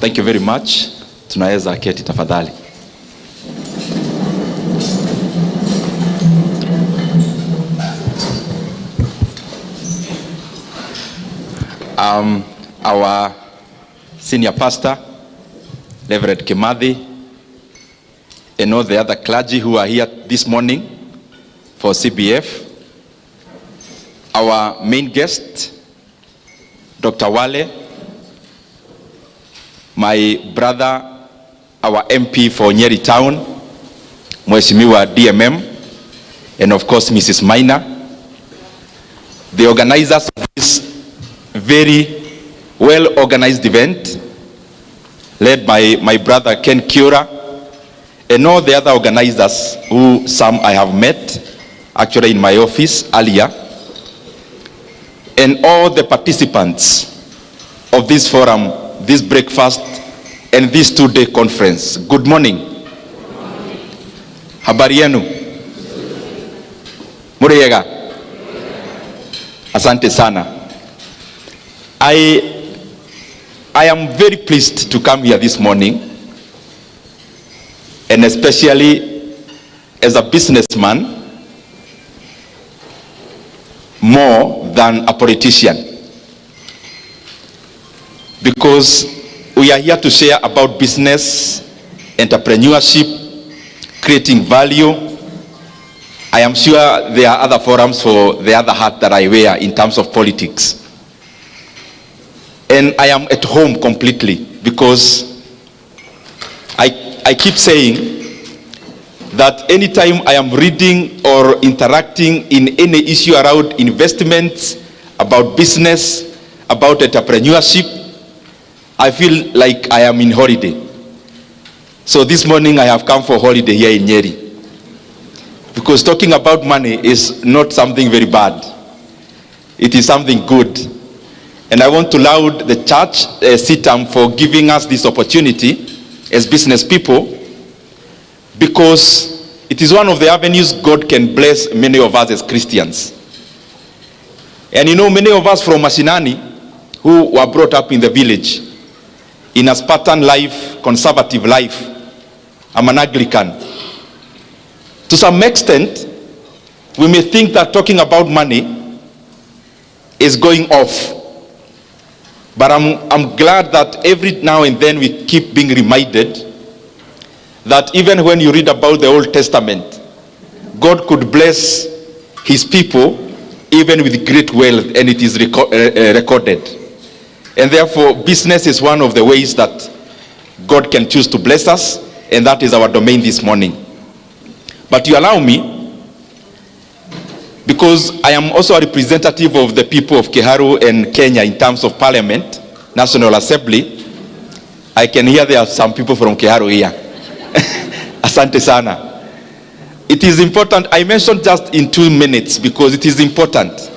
Thank you very much. Tunaweza keti tafadhali. Our senior pastor, Reverend Kimathi, and all the other clergy who are here this morning for CBF. Our main guest, Dr. Wale, my brother, our MP for Nyeri Town, Mheshimiwa DMM, and of course Mrs. Maina, the organizers of this very well-organized event, led by my brother Ken Kiora, and all the other organizers who some I have met actually in my office earlier, and all the participants of this forum, this breakfast, and this two-day conference. Good morning. Habari yenu? Muriyega? Asante sana. I am very pleased to come here this morning, and especially as a businessman more than a politician, because we are here to share about business, entrepreneurship, creating value. I am sure there are other forums for the other hat that I wear in terms of politics. And I am at home completely, because I keep saying that anytime I am reading or interacting in any issue around investments, about business, about entrepreneurship, I feel like I am in holiday. So this morning I have come for holiday here in Nyeri, because talking about money is not something very bad. It is something good. And I want to laud the church, CITAM, for giving us this opportunity as business people, because it is one of the avenues God can bless many of us as Christians. And you know, many of us from Mashinani who were brought up in the village, in a Spartan life, conservative life, I'm an Anglican. To some extent, we may think that talking about money is going off. But I'm glad that every now and then we keep being reminded that even when you read about the Old Testament, God could bless his people even with great wealth, and it is recorded. And therefore, business is one of the ways that God can choose to bless us, and that is our domain this morning. But you allow me, because I am also a representative of the people of Kiharu and Kenya in terms of Parliament, National Assembly. I can hear there are some people from Kiharu here. Asante sana. It is important, I mentioned just in 2 minutes because it is important.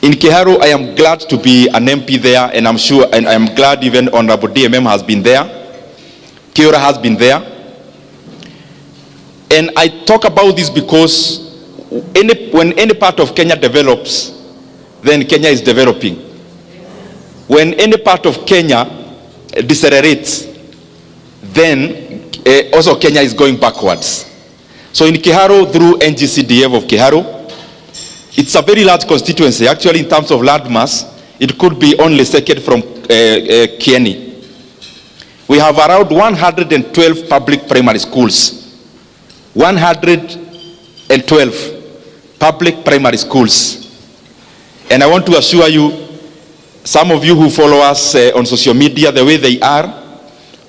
In Kiharu, I am glad to be an MP there, and I'm sure, and I am glad even Honorable DMM has been there. Kiora has been there. And I talk about this because when any part of Kenya develops, then Kenya is developing. When any part of Kenya decelerates, then also Kenya is going backwards. So in Kiharu, through NGCDF of Kiharu, it's a very large constituency. Actually, in terms of land mass, it could be only second from Kieni. We have around 112 public primary schools. 112 public primary schools. And I want to assure you, some of you who follow us on social media, the way they are,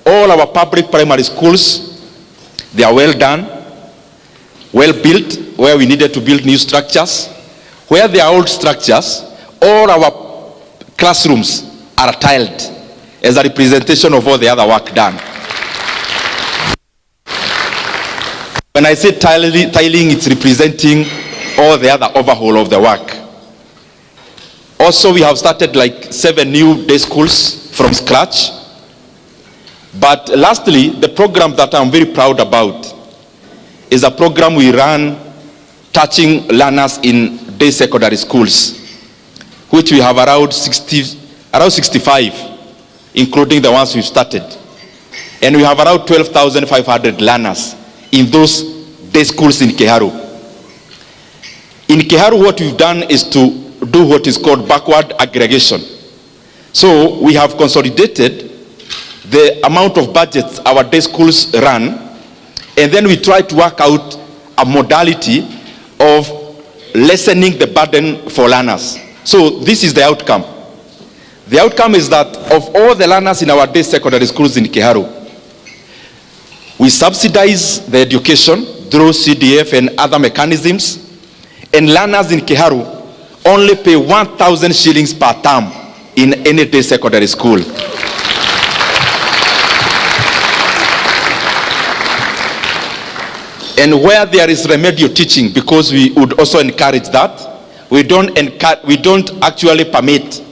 all our public primary schools, they are well done, well built, where we needed to build new structures. Where there are old structures, all our classrooms are tiled as a representation of all the other work done. When I say tiling, it's representing all the other overhaul of the work. Also, we have started like 7 new day schools from scratch. But lastly, the program that I'm very proud about is a program we run touching learners in day secondary schools, which we have around 65 including the ones we've started. And we have around 12,500 learners in those day schools in Kiharu. In Kiharu, what we've done is to do what is called backward aggregation. So we have consolidated the amount of budgets our day schools run, and then we try to work out a modality of lessening the burden for learners. So this is the outcome. The outcome is that of all the learners in our day secondary schools in Kiharu, we subsidize the education through CDF and other mechanisms, and learners in Kiharu only pay 1,000 shillings per term in any day secondary school. And where there is remedial teaching, because we would also encourage that, we don't actually permit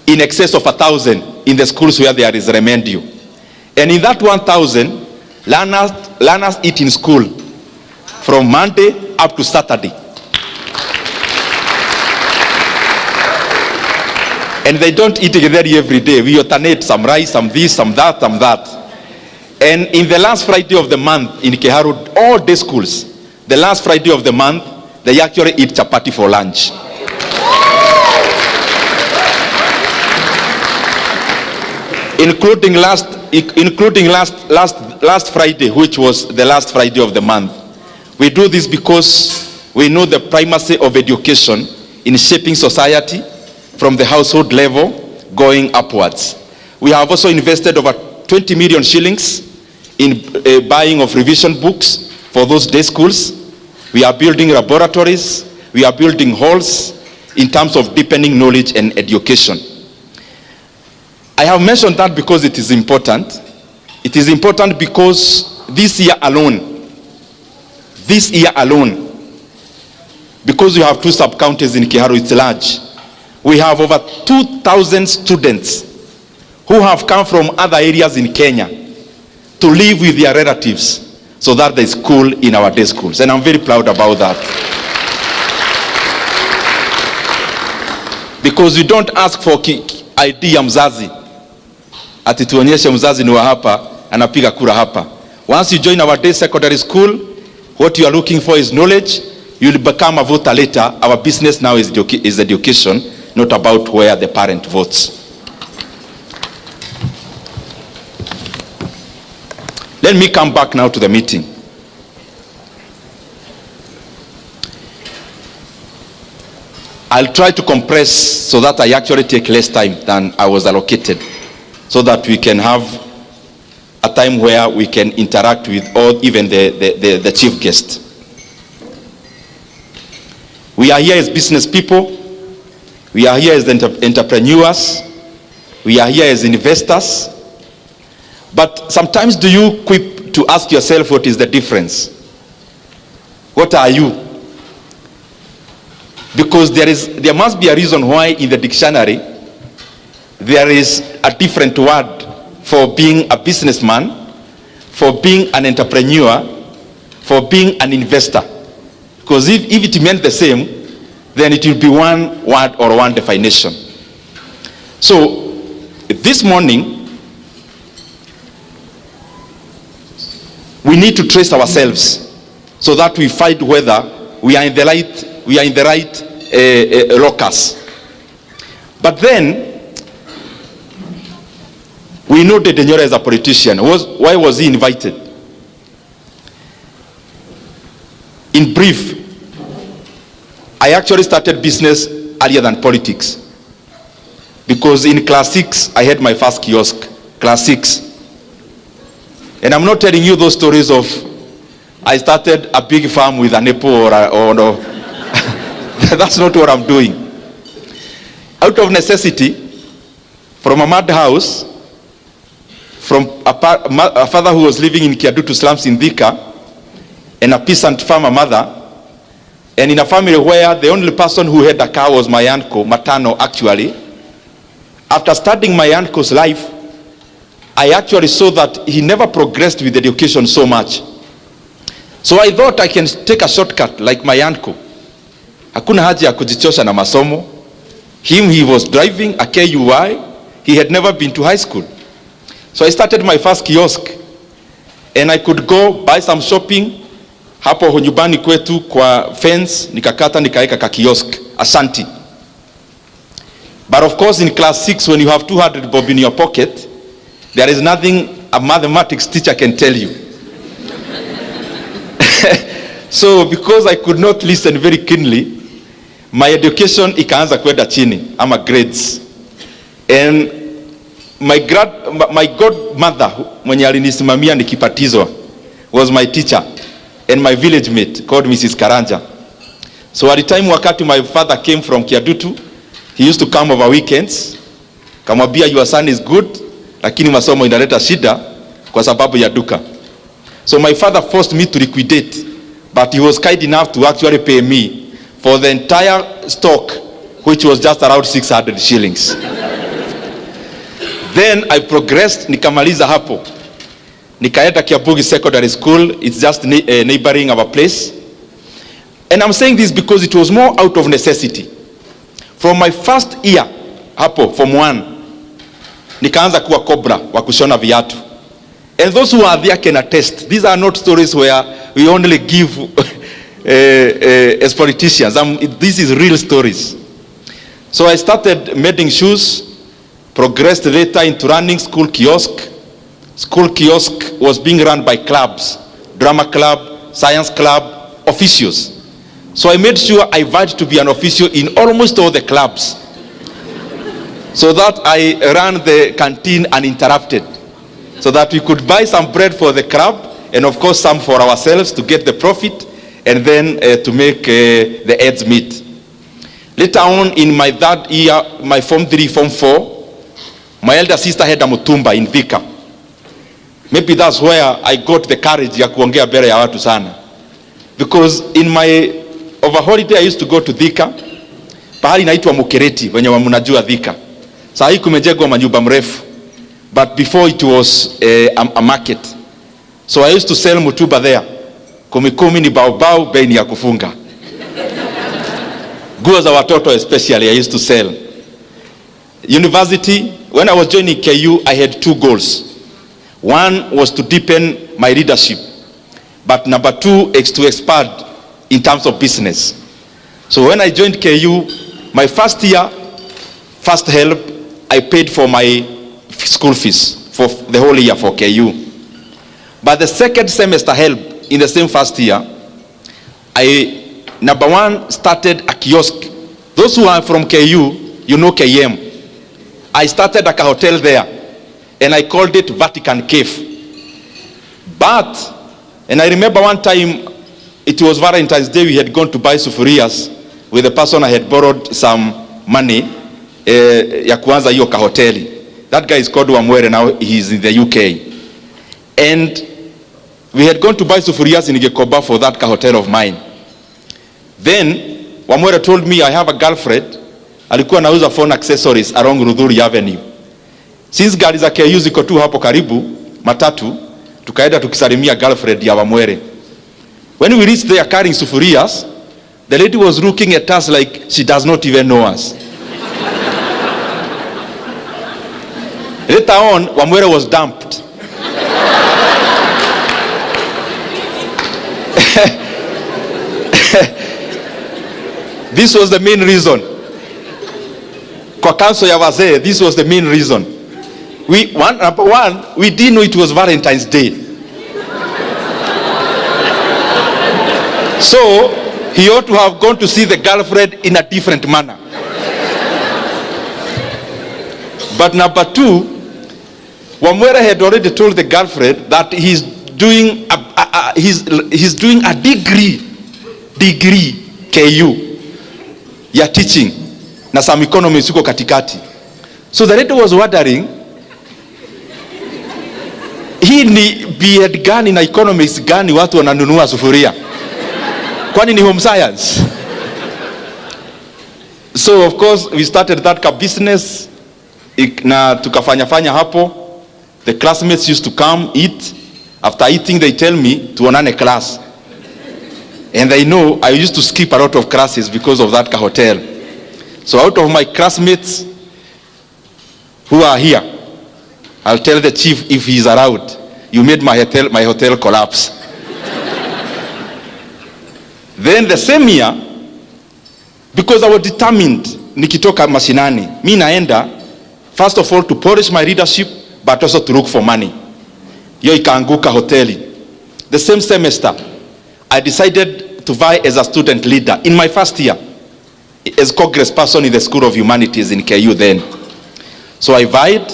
in excess of 1,000 in the schools where there is remedial. And in that 1,000, learners eat in school from Monday up to Saturday. And they don't eat together every day. We alternate, some rice, some this, some that, some that. And in the last Friday of the month in Kiharu, all day schools, the last Friday of the month, they actually eat chapati for lunch. Including last Friday, which was the last Friday of the month. We do this because we know the primacy of education in shaping society from the household level going upwards. We have also invested over 20 million shillings in buying of revision books for those day schools. We are building laboratories. We are building halls in terms of deepening knowledge and education. I have mentioned that because it is important. It is important because this year alone, because we have 2 sub-counties in Kiharu, it's large. We have over 2,000 students who have come from other areas in Kenya to live with their relatives so that they school in our day schools. And I'm very proud about that. Because we don't ask for ID ya mzazi. Ati tuonyeshe mzazi ni wa hapa, anapiga kura hapa. Once you join our day secondary school, what you are looking for is knowledge. You'll become a voter later. Our business now is education, not about where the parent votes. Let me come back now to the meeting. I'll try to compress so that I actually take less time than I was allocated, so that we can have a time where we can interact with all, even the chief guest. We are here as business people. We are here as entrepreneurs. We are here as investors. But sometimes do you quip to ask yourself, what is the difference? What are you? Because there must be a reason why in the dictionary there is a different word for being a businessman, for being an entrepreneur, for being an investor. Because if it meant the same, then it will be one word or one definition. So this morning, we need to trace ourselves so that we find whether we are in the right locus. But then we know that Ndindi Nyoro is a politician. Why was he invited? In brief, I actually started business earlier than politics, because in class 6 I had my first kiosk, class 6. And I'm not telling you those stories of I started a big farm with an apple or no. That's not what I'm doing. Out of necessity, from a mud house, from a father who was living in Kiadutu slums in Thika, and a peasant farmer mother, and in a family where the only person who had a car was my uncle, Matano actually. After studying my uncle's life, I actually saw that he never progressed with education so much. So I thought I can take a shortcut like my uncle. Hakuna haja ya kujichosha na masomo. He was driving a KUI. he had never been to high school. So I started my first kiosk, and I could go buy some shopping hapo nyumbani kwetu kwa fence, nikakata nikaeka ka kiosk, asanti. But of course in class 6, when you have 200 bob in your pocket, there is nothing a mathematics teacher can tell you. So because I could not listen very keenly, my education ikaanza kwenda chini, ama grades. And my godmother mwenye alinisimamia nikipatizwa was my teacher and my village mate called Mrs. Karanja. So at the time wakati my father came from Kiadutu, he used to come over weekends. Kamwambia, your son is good, lakini masomo inaleta shida kwa sababu ya duka. So my father forced me to liquidate, but he was kind enough to actually pay me for the entire stock, which was just around 600 shillings. Then I progressed, nikamaliza hapo. Nikaenda Kiabugi Secondary School, it's just neighboring our place. And I'm saying this because it was more out of necessity. From my first year, hapo, Form 1, nikaanza kuwa cobra wa kushona viatu. And those who are there can attest. These are not stories where we only give as politicians. This is real stories. So I started mending shoes, progressed later into running school kiosk. School kiosk was being run by clubs, drama club, science club, officials. So I made sure I vied to be an official in almost all the clubs, so that I ran the canteen uninterrupted, so that we could buy some bread for the club, and of course some for ourselves to get the profit, and then to make the ends meet. Later on in my third year, my Form 3, Form 4, my elder sister had a mutumba in Thika. Maybe that's where I got the courage ya kuongea mbele ya watu sana. Because in my over holiday I used to go to Thika, pahali inaitwa Mukereti, wenye mnajua Thika. Saa hii kumejengwa manyumba mrefu, but before it was a market. So I used to sell mutuba there. Kumi ni baobao, bei ni ya kufunga. Nguo za watoto especially I used to sell. University, when I was joining KU, I had two goals. One was to deepen my leadership, but number two is to expand in terms of business. So when I joined KU, my first year, first help, I paid for my school fees for the whole year for KU. But the second semester help in the same first year, I, number one, started a kiosk. Those who are from KU, you know KM. I started a hotel there, and I called it Vatican Cave. But, and I remember one time, it was Valentine's Day, we had gone to buy sufurias with the person I had borrowed some money ya kuanza hiyo kahoteli. That guy is called Wamwere, now he's in the UK. And we had gone to buy sufurias in Gekoba for that hotel of mine. Then Wamwere told me I have a girlfriend, alikuwa nauza phone accessories along Rudhuri Avenue. Since gari za KU ziko tu hapo karibu, matatu, tukaenda tukisalimia girlfriend ya Wamwere. When we reached there carrying sufurias, the lady was looking at us like she does not even know us. Later on, Wamwere was dumped. This was the main reason. Kwa council ya wazee, this was the main reason. Number one, we didn't know it was Valentine's Day. So, he ought to have gone to see the girlfriend in a different manner. But number two, Wamwere had already told the girlfriend that he's doing a degree KU ya teaching na some economics yuko katikati. So the lady was wondering, hii ni B.Ed gani na economics gani watu wananunua sufuria? Kwani ni home science? So of course we started that business na tukafanya hapo. The classmates used to come eat. After eating they tell me tuonane class. And they know I used to skip a lot of classes because of that hotel. So out of my classmates, who are here, I'll tell the chief if he's around, you made my hotel collapse. Then the same year, because I was determined, nikitoka mashinani, mi naenda, first of all to polish my leadership, but also to look for money. Yo ikaanguka hoteli. The same semester, I decided to vie as a student leader in my first year, as Congress person in the School of Humanities in KU then. So I vied,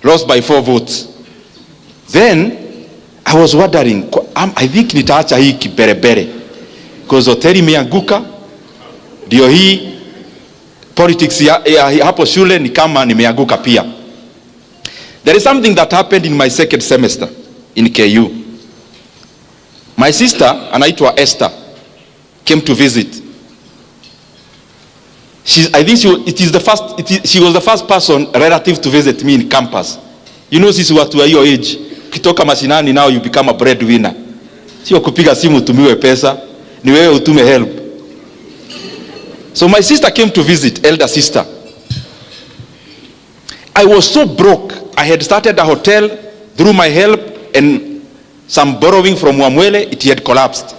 lost by 4 votes. Then, I was wondering, I think nitaacha hii kiberebere. Because hoteli imeanguka, ndio hii politics ya hapo shule ni kama nimeanguka pia. There is something that happened in my second semester in KU. My sister, anaitwa Esther, came to visit. I think she was the first person relative to visit me in campus. You know, sisi watu wa hiyo age, kitoka mashinani now you become a breadwinner. Sio kupiga simu utumiwe pesa, ni wewe utume help. So my sister came to visit, elder sister. I was so broke. I had started a hotel through my help and some borrowing from Wamwele, it had collapsed.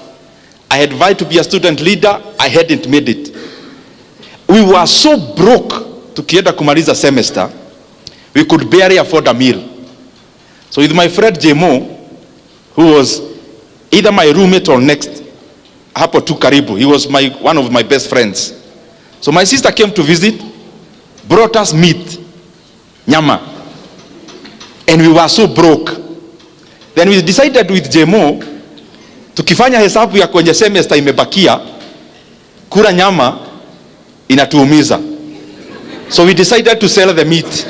I had vowed to be a student leader, I hadn't made it. We were so broke, tukienda kumaliza semester, we could barely afford a meal. So with my friend Jemo, who was either my roommate or next, hapo tu karibu, he was one of my best friends. So my sister came to visit, brought us meat, nyama, and we were so broke. Then we decided with Jemo, tukifanya hesabu ya kwenye semester imebakia, kula nyama inatuumiza. So we decided to sell the meat.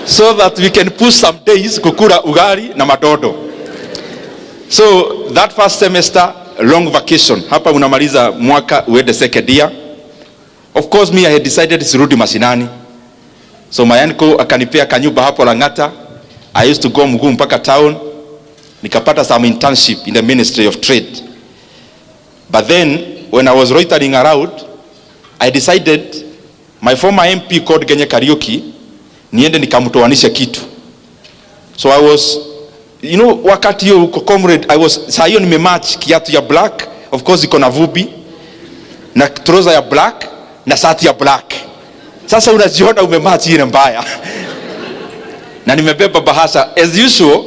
so that we can push some days kukura ugali na madodo. So that first semester, long vacation. Hapa unamaliza mwaka uende second year. Of course me, I had decided sirudi mashinani. So my uncle akanipea kanyumba hapo Lang'ata. I used to go mguu mpaka town. Nikapata some internship in the Ministry of Trade. But then, when I was loitering around, I decided, my former MP called Genye Karaoke, niende nikamutoanisha kitu. So I was, you know, wakati yo comrade, saa hiyo nimematch kiatu ya black, of course iko na vubi, na trouser ya black, na shati ya black. Sasa unajiona umematch ile mbaya. Na nimebeba bahasha, as usual,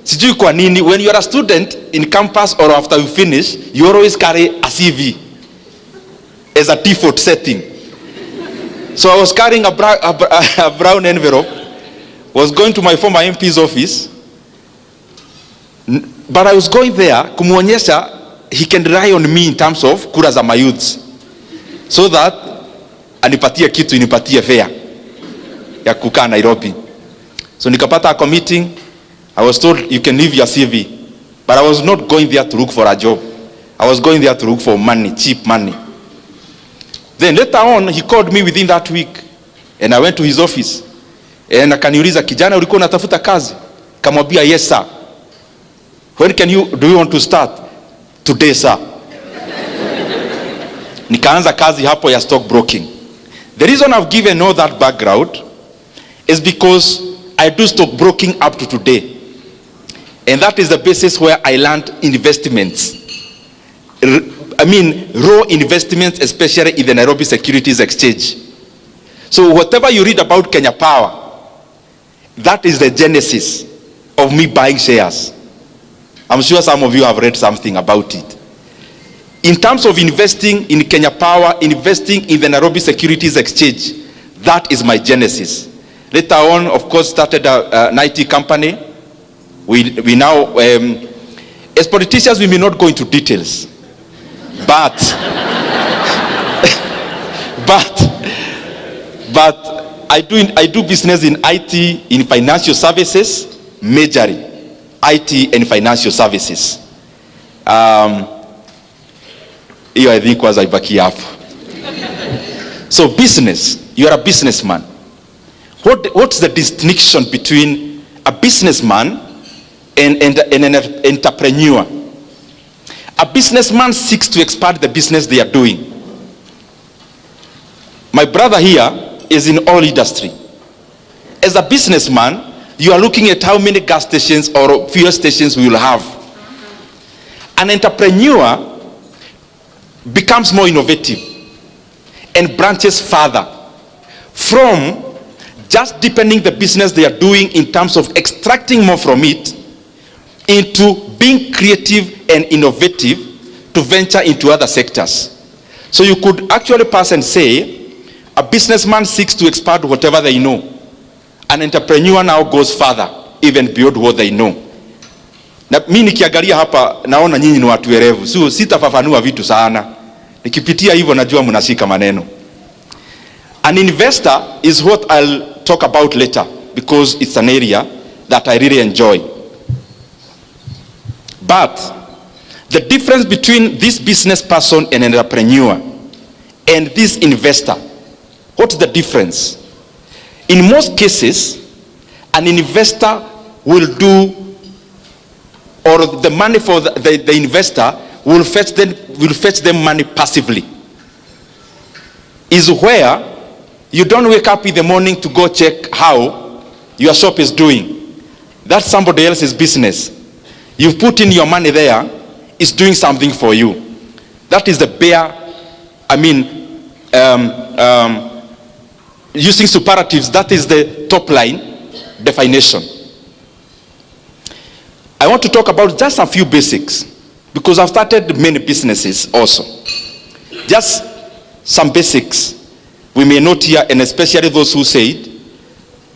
sijui kwa nini, when you are a student in campus or after you finish, you always carry a CV as a default setting. So I was carrying a brown envelope, was going to my former MP's office, but I was going there kumuonyesha he can rely on me in terms of kura za mayouths, so that anipatie kitu, inipatie fare ya kukaa Nairobi. So nikapata a meeting. I was told you can leave your CV, but I was not going there to look for a job. I was going there to look for money, cheap money. Then later on, he called me within that week, and I went to his office. And akaniuliza, kijana ulikuwa unatafuta kazi? Kamwambia, yes sir. When do you want to start? Today sir. Nikaanza kazi hapo ya stock broking. The reason I've given all that background is because I do stock broking up to today. And that is the basis where I learned investments. I mean, raw investments, especially in the Nairobi Securities Exchange. So whatever you read about Kenya Power, that is the genesis of me buying shares. I'm sure some of you have read something about it. In terms of investing in Kenya Power, investing in the Nairobi Securities Exchange, that is my genesis. Later on, of course, started an IT company. We now, as politicians, we may not go into details, but I do business in IT, in financial services, majorly IT and financial services. Hiyo I think was ibaki hapo. So business, you are a businessman. What's the distinction between a businessman and an entrepreneur? A businessman seeks to expand the business they are doing. My brother here is in oil industry. As a businessman, you are looking at how many gas stations or fuel stations we will have. An entrepreneur becomes more innovative and branches further from just deepening the business they are doing in terms of extracting more from it into being creative and innovative to venture into other sectors. So you could actually pass and say, a businessman seeks to expand whatever they know. An entrepreneur now goes further, even beyond what they know. Na mimi nikiangalia hapa naona nyinyi ni watu werevu. So sitafafanua vitu sana. Nikipitia hivyo najua mnashika maneno. An investor is what I'll talk about later because it's an area that I really enjoy. But the difference between this business person and an entrepreneur and this investor, what's the difference? In most cases, an investor will do, or the money for the investor will fetch them money passively. Is where you don't wake up in the morning to go check how your shop is doing. That's somebody else's business. You've put in your money there, it's doing something for you. That is the bare, using superlatives, that is the top line definition. I want to talk about just a few basics because I've started many businesses also. Just some basics we may note here, and especially those who said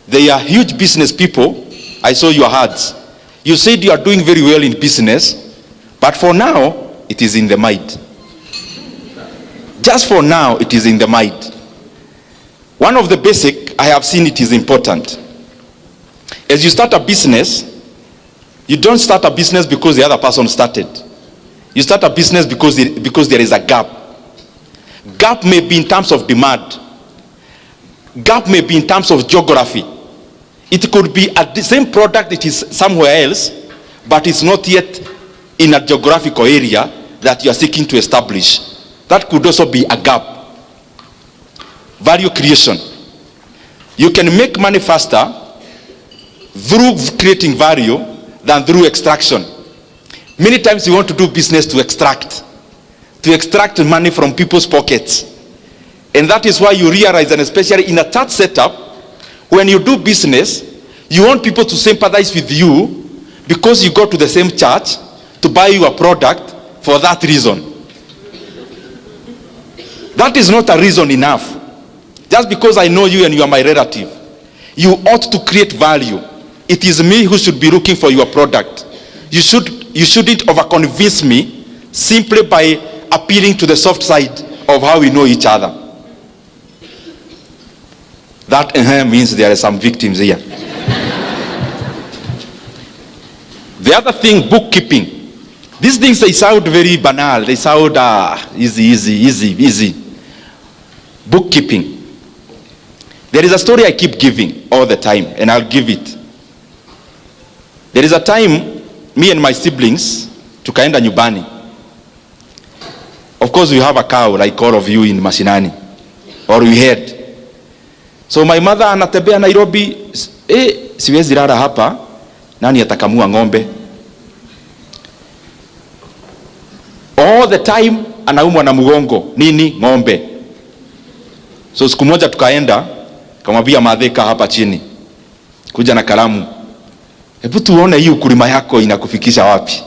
they are huge business people. I saw your ads. You said you are doing very well in business, but for now it is in the mind. Just for now it is in the mind. One of the basic, I have seen it is important. As you start a business, you don't start a business because the other person started. You start a business because there is a gap. Gap may be in terms of demand. Gap may be in terms of geography. It could be the same product, it is somewhere else, but it's not yet in a geographical area that you are seeking to establish. That could also be a gap. Value creation. You can make money faster through creating value than through extraction. Many times you want to do business to extract money from people's pockets. And that is why you realize, and especially in a church setup, when you do business, you want people to sympathize with you because you go to the same church to buy you a product for that reason. That is not a reason enough. Just because I know you and you are my relative, you ought to create value. It is me who should be looking for your product. You shouldn't overconvince me simply by appealing to the soft side of how we know each other. That means there are some victims here. The other thing, bookkeeping. These things, they sound very banal. They sound easy. Bookkeeping. There is a story I keep giving all the time, and I'll give it. There is a time, me and my siblings, tukaenda nyumbani. Of course, we have a cow like all of you in Mashinani, or we had. So my mother anatembea Nairobi, siwezi lala hapa, nani atakamua ng'ombe? All the time anaumwa na mgongo, nini? Ng'ombe. So siku moja tukaenda, kamwambia madheka hapa chini, kuja na kalamu. Hebu tuone hii ukulima yako inakufikisha wapi?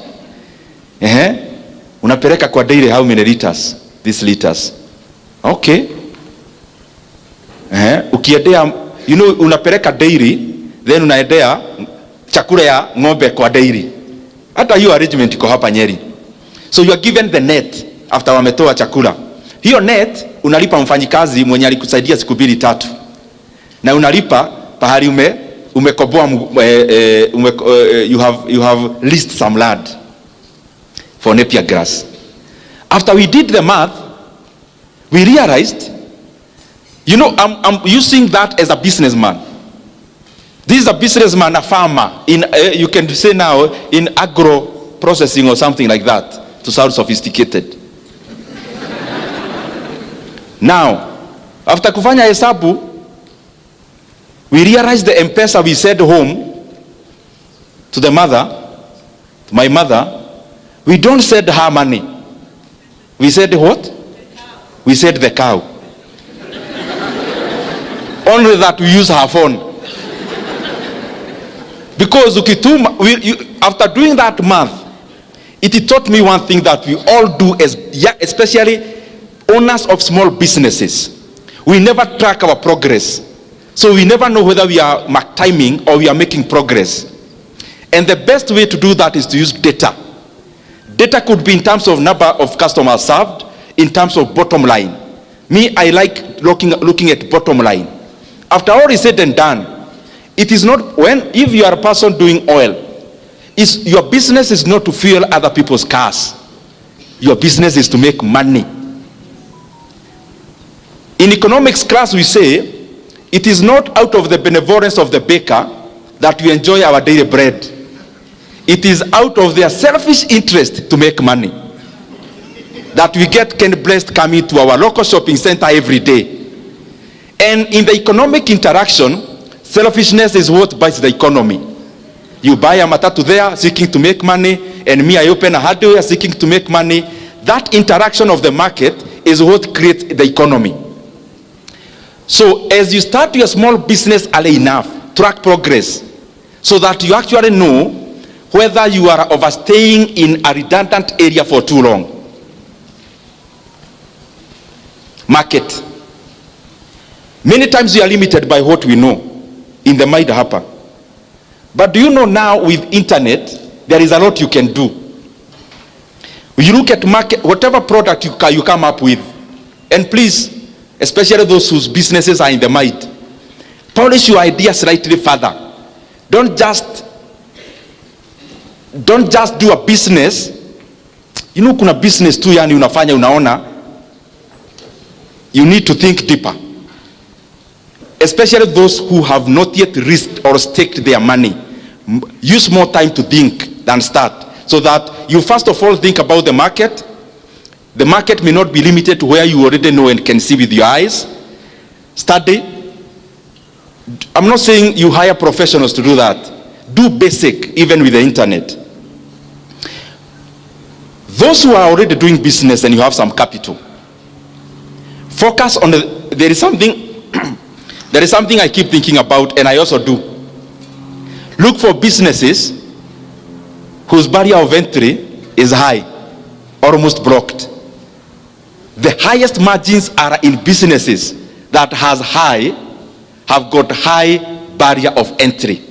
Unapeleka kwa daily how many liters? These liters. Okay. Ukiendea, unapeleka dairy, then unaendea chakula ya ng'ombe kwa dairy. Hata hiyo arrangement iko hapa Nyeri. So you are given the net after wametoa chakula. Hiyo net unalipa mfanyikazi mwenye alikusaidia siku 2-3. Na unalipa pahali umekoboa you have leased some land for Napier grass. After we did the math, we realized, I'm using that as a businessman. This is a businessman, a farmer, you can say now, in agro processing or something like that, to sound sophisticated. Now, After kufanya hesabu, we realized the M-Pesa we sent home to the mother, to my mother, we don't send her money. We said what? We said the cow. Only that we use her phone. Because after doing that math, it taught me one thing that we all do, especially owners of small businesses. We never track our progress. So we never know whether we are timing or we are making progress. And the best way to do that is to use data. Data could be in terms of number of customers served, in terms of bottom line. Me, I like looking at bottom line. After all is said and done, it is not if you are a person doing oil, your business is not to fuel other people's cars. Your business is to make money. In economics class we say, it is not out of the benevolence of the baker that we enjoy our daily bread. It is out of their selfish interest to make money that we get Ken Blessed coming to our local shopping center every day. And in the economic interaction, selfishness is what buys the economy. You buy a matatu there seeking to make money, and me, I open a hardware seeking to make money. That interaction of the market is what creates the economy. So as you start your small business early enough, track progress so that you actually know whether you are overstaying in a redundant area for too long. Market. Many times we are limited by what we know in the mind hapa. But do you know now with internet, there is a lot you can do. You look at market, whatever product you come up with, and please, especially those whose businesses are in the mind, polish your idea slightly further. Don't just do a business. You know, kuna business tu yani unafanya unaona, you need to think deeper. Especially those who have not yet risked or staked their money. Use more time to think than start. So that you first of all think about the market. The market may not be limited to where you already know and can see with your eyes. Study. I'm not saying you hire professionals to do that. Do basic, even with the internet. Those who are already doing business and you have some capital, focus on there is something I keep thinking about, and I also do. Look for businesses whose barrier of entry is high, almost blocked. The highest margins are in businesses that have got high barrier of entry.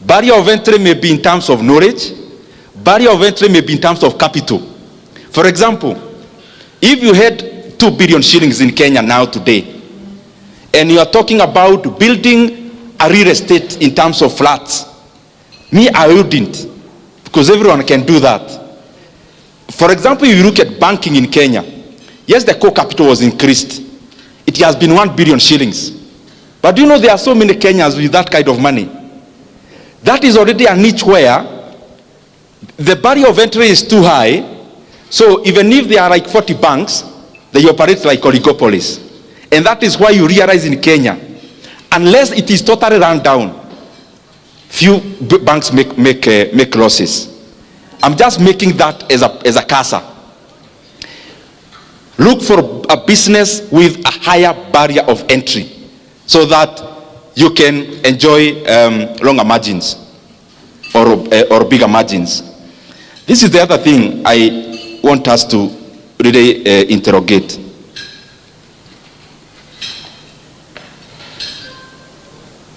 Barrier of entry may be in terms of knowledge. Barrier of entry may be in terms of capital. For example, if you had 2 billion shillings in Kenya now today, and you are talking about building a real estate in terms of flats, me, I wouldn't, because everyone can do that. For example, if you look at banking in Kenya, yes, the core capital was increased. It has been 1 billion shillings. But do you know there are so many Kenyans with that kind of money? That is already a niche where the barrier of entry is too high. So even if there are like 40 banks, they operate like oligopolies. And that is why you realize in Kenya, unless it is totally run down, few banks make losses. I'm just making that as a cursor. Look for a business with a higher barrier of entry so that you can enjoy longer margins or bigger margins. This is the other thing I want us to really interrogate.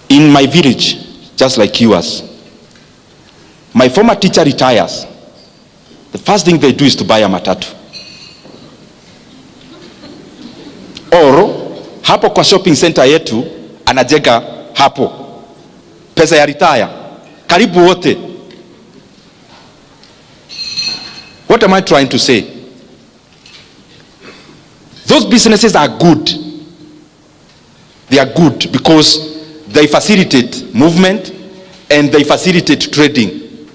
In my village, just like yours, my former teacher retires. The first thing they do is to buy a matatu. Or hapo kwa shopping center yetu anajenga hapo. Pesa ya retire. Karibu wote. What am I trying to say? Those businesses are good. They are good because they facilitate movement and they facilitate trading.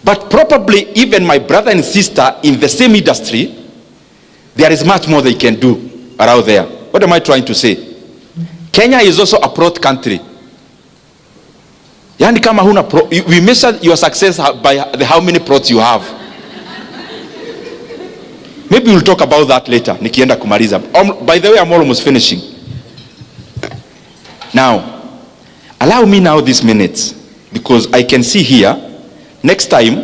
But probably even my brother and sister in the same industry, there is much more they can do. around there. What am I trying to say? Kenya is also a plot country. Yani kama huna we measure your success by how many plots you have. Maybe we'll talk about that later. Nikienda kumaliza. By the way, I'm almost finishing. Now, allow me now these minutes, because I can see here, next time,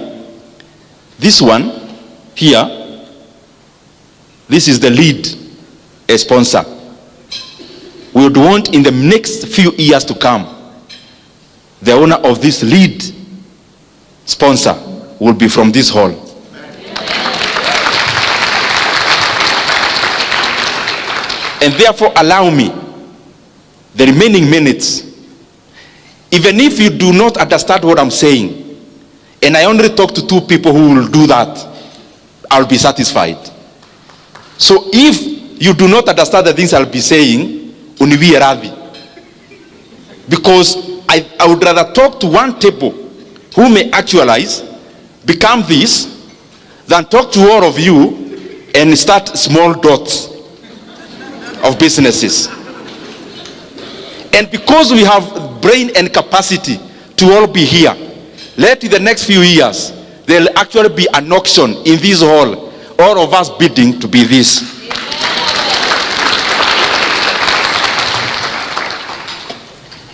this one here, this is the lead sponsor. We would want in the next few years to come, the owner of this lead sponsor will be from this hall. And therefore allow me the remaining minutes, even if you do not understand what I'm saying, and I only talk to 2 people who will do that, I'll be satisfied. So if you do not understand the things I'll be saying, uniwie radhi. Because I would rather talk to 1 table who may actualize, become this, than talk to all of you and start small dots of businesses. And because we have brain and capacity to all be here, let in the next few years, there'll actually be an auction in this hall, all of us bidding to be this.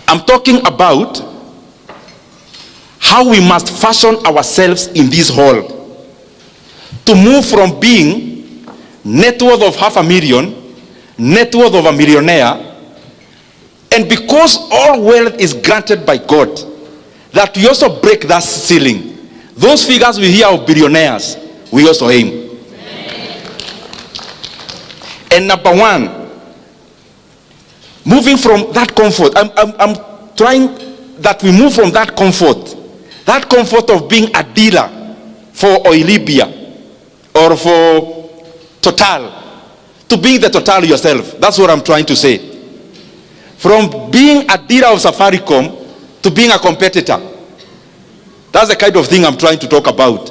I'm talking about how we must fashion ourselves in this hall to move from being net worth of 500,000, net worth of a millionaire, and because all wealth is granted by God, that we also break that ceiling. Those figures we hear of billionaires, we also aim. And number 1, moving from that comfort, I'm trying that we move from that comfort of being a dealer for Oilibia or for Total, to being the Total yourself. That's what I'm trying to say. From being a dealer of Safaricom to being a competitor. That's the kind of thing I'm trying to talk about.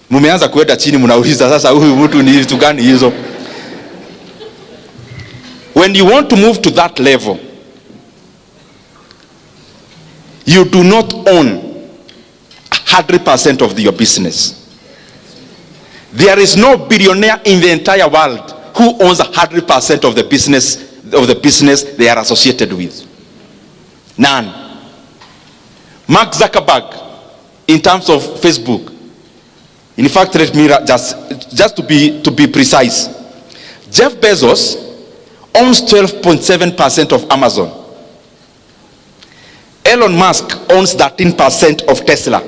Mumeanza kuenda chini mnauliza sasa huyu mtu ni vitu gani hizo? When you want to move to that level, you do not own 100% of your business. There is no billionaire in the entire world who owns 100% of the business they are associated with. None. Mark Zuckerberg, in terms of Facebook, in fact, let me just to be precise, Jeff Bezos owns 12.7% of Amazon. Elon Musk owns 13% of Tesla.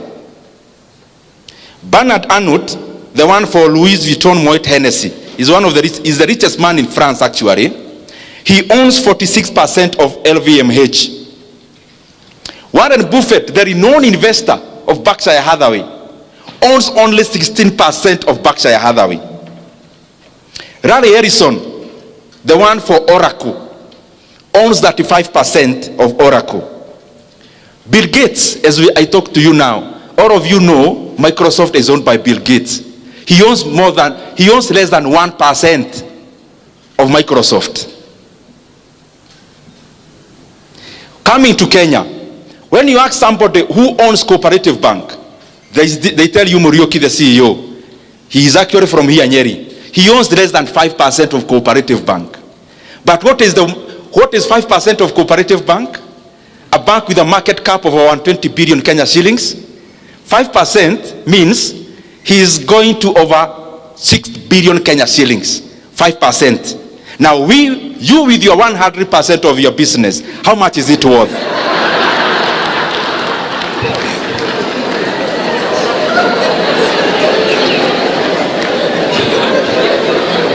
Bernard Arnault, the one for Louis Vuitton Moet Hennessy, is the richest man in France actually. He owns 46% of LVMH. Warren Buffett, the renowned investor of Berkshire Hathaway, owns only 16% of Berkshire Hathaway. Larry Ellison, the one for Oracle, owns 35% of Oracle. Bill Gates, as I talk to you now, all of you know Microsoft is owned by Bill Gates. He owns less than 1% of Microsoft. Coming to Kenya, when you ask somebody who owns Cooperative Bank, they tell you Muriuki, the CEO. He is actually from here, Nyeri. He owns less than 5% of Cooperative Bank. But what is 5% of Cooperative Bank? A bank with a market cap of around 20 billion Kenya shillings. 5% means he is going to over 6 billion Kenya shillings. 5%. Now you with your 100% of your business, how much is it worth?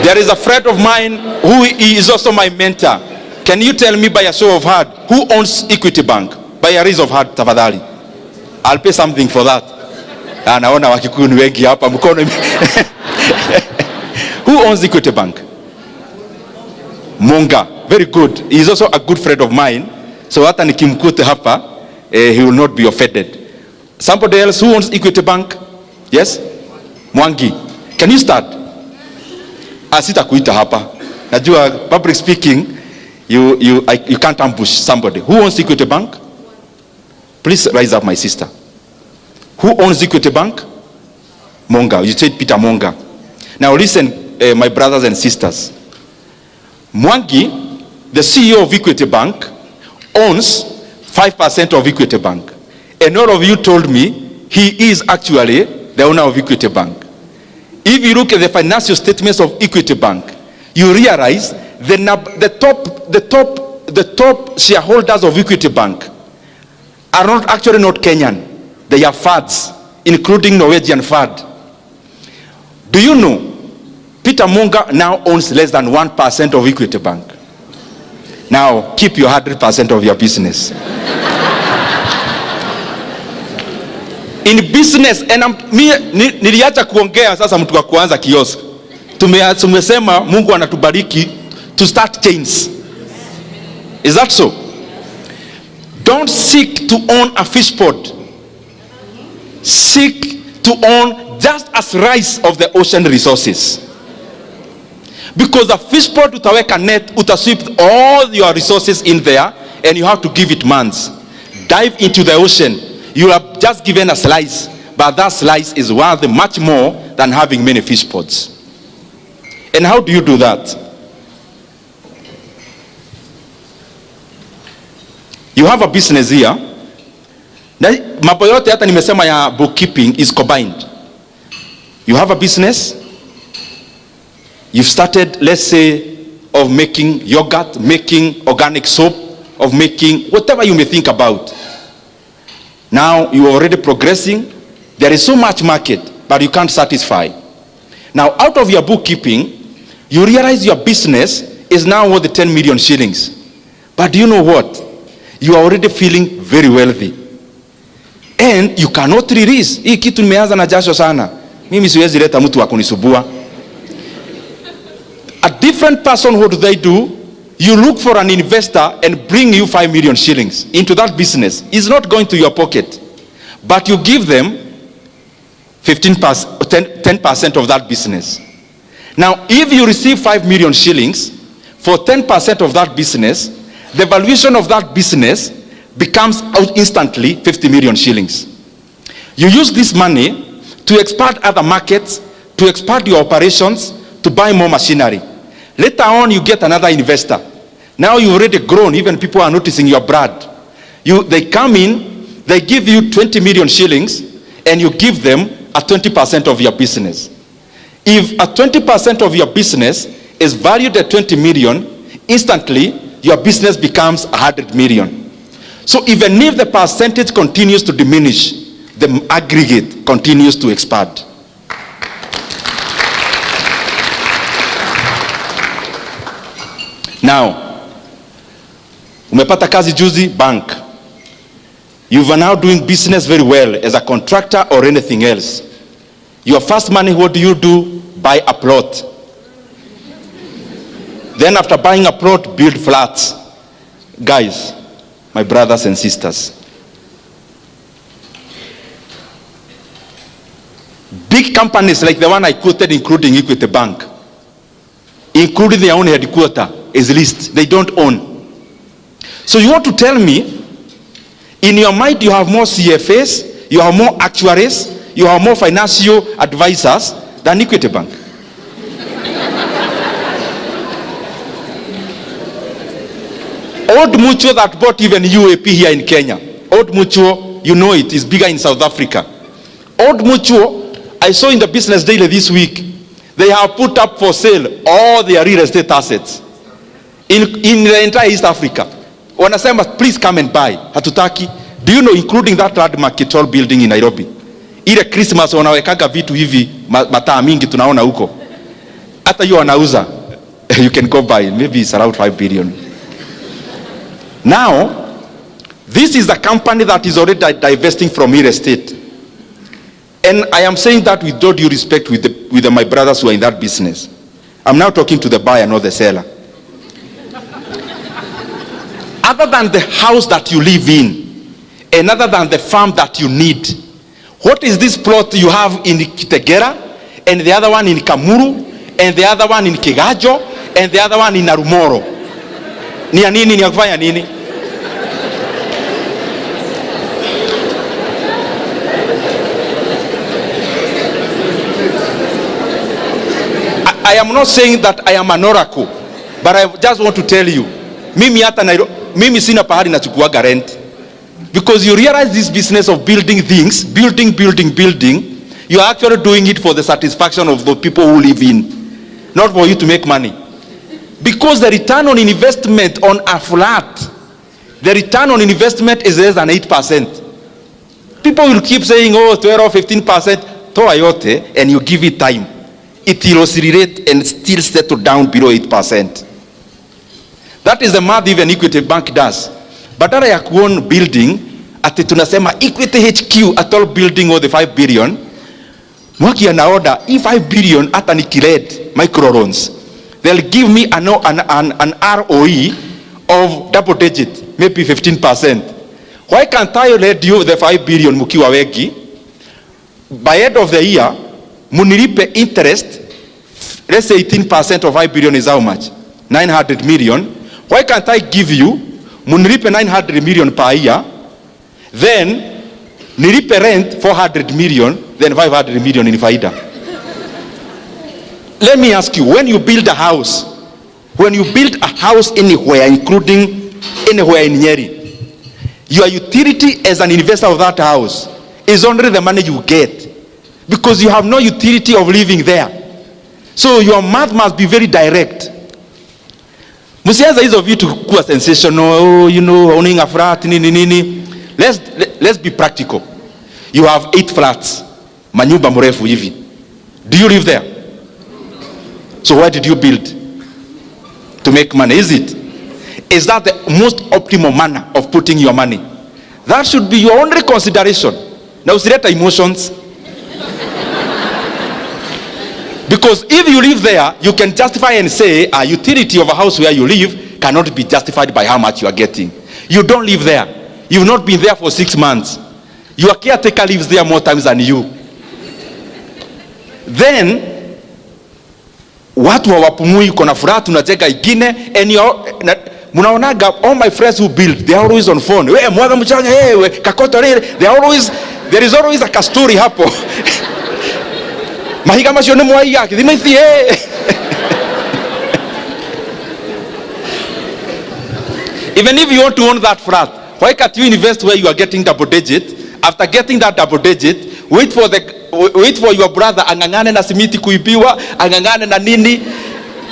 There is a friend of mine who is also my mentor. Can you tell me by a show of hand who owns Equity Bank? By a raise of hand, tafadhali. I'll pay something for that. Naona wakikuyu ni wengi hapa mkono. Who owns Equity Bank? Munga. Very good. He is also a good friend of mine. So hata nikimkute hapa, he will not be offended. Somebody else who owns Equity Bank? Yes? Mwangi. Can you start? Asita kuita hapa. Najua, public speaking, you can't ambush somebody. Who owns Equity Bank? Please rise up, my sister. Who owns Equity Bank? Monga. You said Peter Monga. Now listen, my brothers and sisters. Mwangi, the CEO of Equity Bank, owns 5% of Equity Bank. And all of you told me he is actually the owner of Equity Bank. If you look at the financial statements of Equity Bank, you realize the top shareholders of Equity Bank are not Kenyan. They are fads, including Norwegian fad. Do you know Peter Monga now owns less than 1% of Equity Bank? Now keep your 100% of your business. In business, and niliacha kuongea sasa mtu wa kuanza kiosk. Tumesema Mungu anatubariki to start chains. Is that so? Don't seek to own a fish pond. Seek to own just as rice of the ocean resources. Because the fish pond utaweka net, utasweep all your resources in there, and you have to give it months. Dive into the ocean. You have just given a slice, but that slice is worth much more than having many fish pods. And how do you do that? You have a business here. Mambo yote hata nimesema ya bookkeeping is combined. You have a business. You've started, let's say, of making yogurt, making organic soap, of making whatever you may think about. Now you are already progressing. There is so much market, but you can't satisfy. Now out of your bookkeeping, you realize your business is now worth 10 million shillings. But do you know what? You are already feeling very wealthy. And you cannot release. Hii kitu nimeanza na jasho sana. Mimi siwezi leta mtu wa kunisubua. A different person, what do they do? You look for an investor and bring you 5 million shillings into that business. It's not going to your pocket. But you give them 10% of that business. Now, if you receive 5 million shillings for 10% of that business, the valuation of that business becomes instantly 50 million shillings. You use this money to expand other markets, to expand your operations, to buy more machinery. Later on, you get another investor. Now you've already grown, even people are noticing your brand. They come in, they give you 20 million shillings, and you give them a 20% of your business. If a 20% of your business is valued at 20 million, instantly your business becomes 100 million. So even if the percentage continues to diminish, the aggregate continues to expand. Now, umepata kazi juzi, bank. You are now doing business very well as a contractor or anything else. Your first money, what do? Buy a plot. Then after buying a plot, build flats. Guys, my brothers and sisters, big companies like the one I quoted, including Equity Bank, including their own headquarters, is leased. They don't own. So you want to tell me, in your mind you have more CFAs, you have more actuaries, you have more financial advisors than Equity Bank. Old Mutual that bought even UAP here in Kenya. Old Mutual, you know it, is bigger in South Africa. Old Mutual, I saw in the Business Daily this week, they have put up for sale all their real estate assets in the entire East Africa. Wanasema, please come and buy. Hatutaki. Do you know, including that landmark tall building in Nairobi? Ile Christmas wanawekaga vitu hivi mataa mingi tunaona huko. Hata hiyo wanauza. You can go buy. Maybe it's around 5 billion. Now, this is the company that is already divesting from real estate. And I am saying that with all due respect with my brothers who are in that business. I'm now talking to the buyer, not the seller. Other than the house that you live in, and other than the farm that you need, what is this plot you have in Kitegera, and the other one in Kamuru, and the other one in Kigajo, and the other one in Narumoro. Ni ya nini? Ni ya kufanya nini? I am not saying that I am an oracle, but I just want to tell you, mimi sina pahali nachukuaga rent. Because you realize this business of building things, building, you are actually doing it for the satisfaction of the people who live in, not for you to make money. Because the return on investment on a flat, the return on investment is less than 8%. People will keep saying, oh, 12 or 15%, toa yote, and you give it time. It will oscillate and still settle down below 8%. That is the math even Equity Bank does. Badala ya kuown building, ati tunasema Equity HQ at all building or the 5 billion, mwaki anaoda, 5 billion ata nikiled micro loans, they'll give me an ROE of double digit, maybe 15%. Why can't I lend you the 5 billion mukiwa wegi? By end of the year, munilipe interest, let's say 18% of 5 billion is how much? 900 million. Why can't I give you, munilipe 900 million per year, then nilipe rent 400 million, then 500 million in faida. Let me ask you, when you build a house anywhere, including anywhere in Nyeri, your utility as an investor of that house is only the money you get, because you have no utility of living there. So your math must be very direct. Musianza hizo vitu kuwa sensational, you know, owning a flat, nini. Let's be practical. You have 8 flats, manyumba mrefu hivi. Do you live there? So why did you build? To make money, is it? Is that the most optimal manner of putting your money? That should be your only consideration. Now, usileta emotions. Because if you live there, you can justify and say a utility of a house where you live cannot be justified by how much you are getting. You don't live there. You've not been there for 6 months. Your caretaker lives there more times than you. Then, watu hawapumui, kuna furaha tunacheka ingine, and munaonaga all my friends who build, they are always on phone. We mwaga mchanga, we kakoto rere, there is always a story hapo. Mahiga mashone mwaiga, kidimaithi Even if you want to own that flat, why can't you invest where you are getting double digit? After getting that double digit, wait for your brother angangane na simiti kuibiwa, angangane na nini.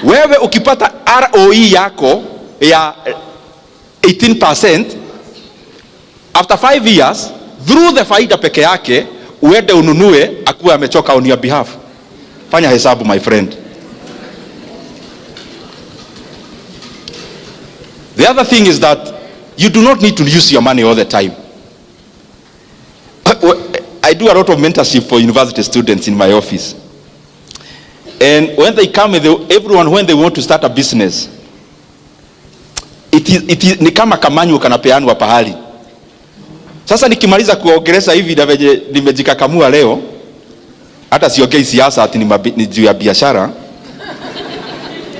Wewe ukipata ROE yako ya 18%, after 5 years, through the faida peke yake, uende ununue akuwe amechoka on your behalf. Fanya hesabu, my friend. The other thing is that you do not need to use your money all the time. I do a lot of mentorship for university students in my office. And when they come, everyone, when they want to start a business, it is ni kama kamanyu kanapeanwa pahali. Sasa nikimaliza kuongeleza hivi na venye nimejikakamua leo, hata siongei siasa ati ni juu ya biashara.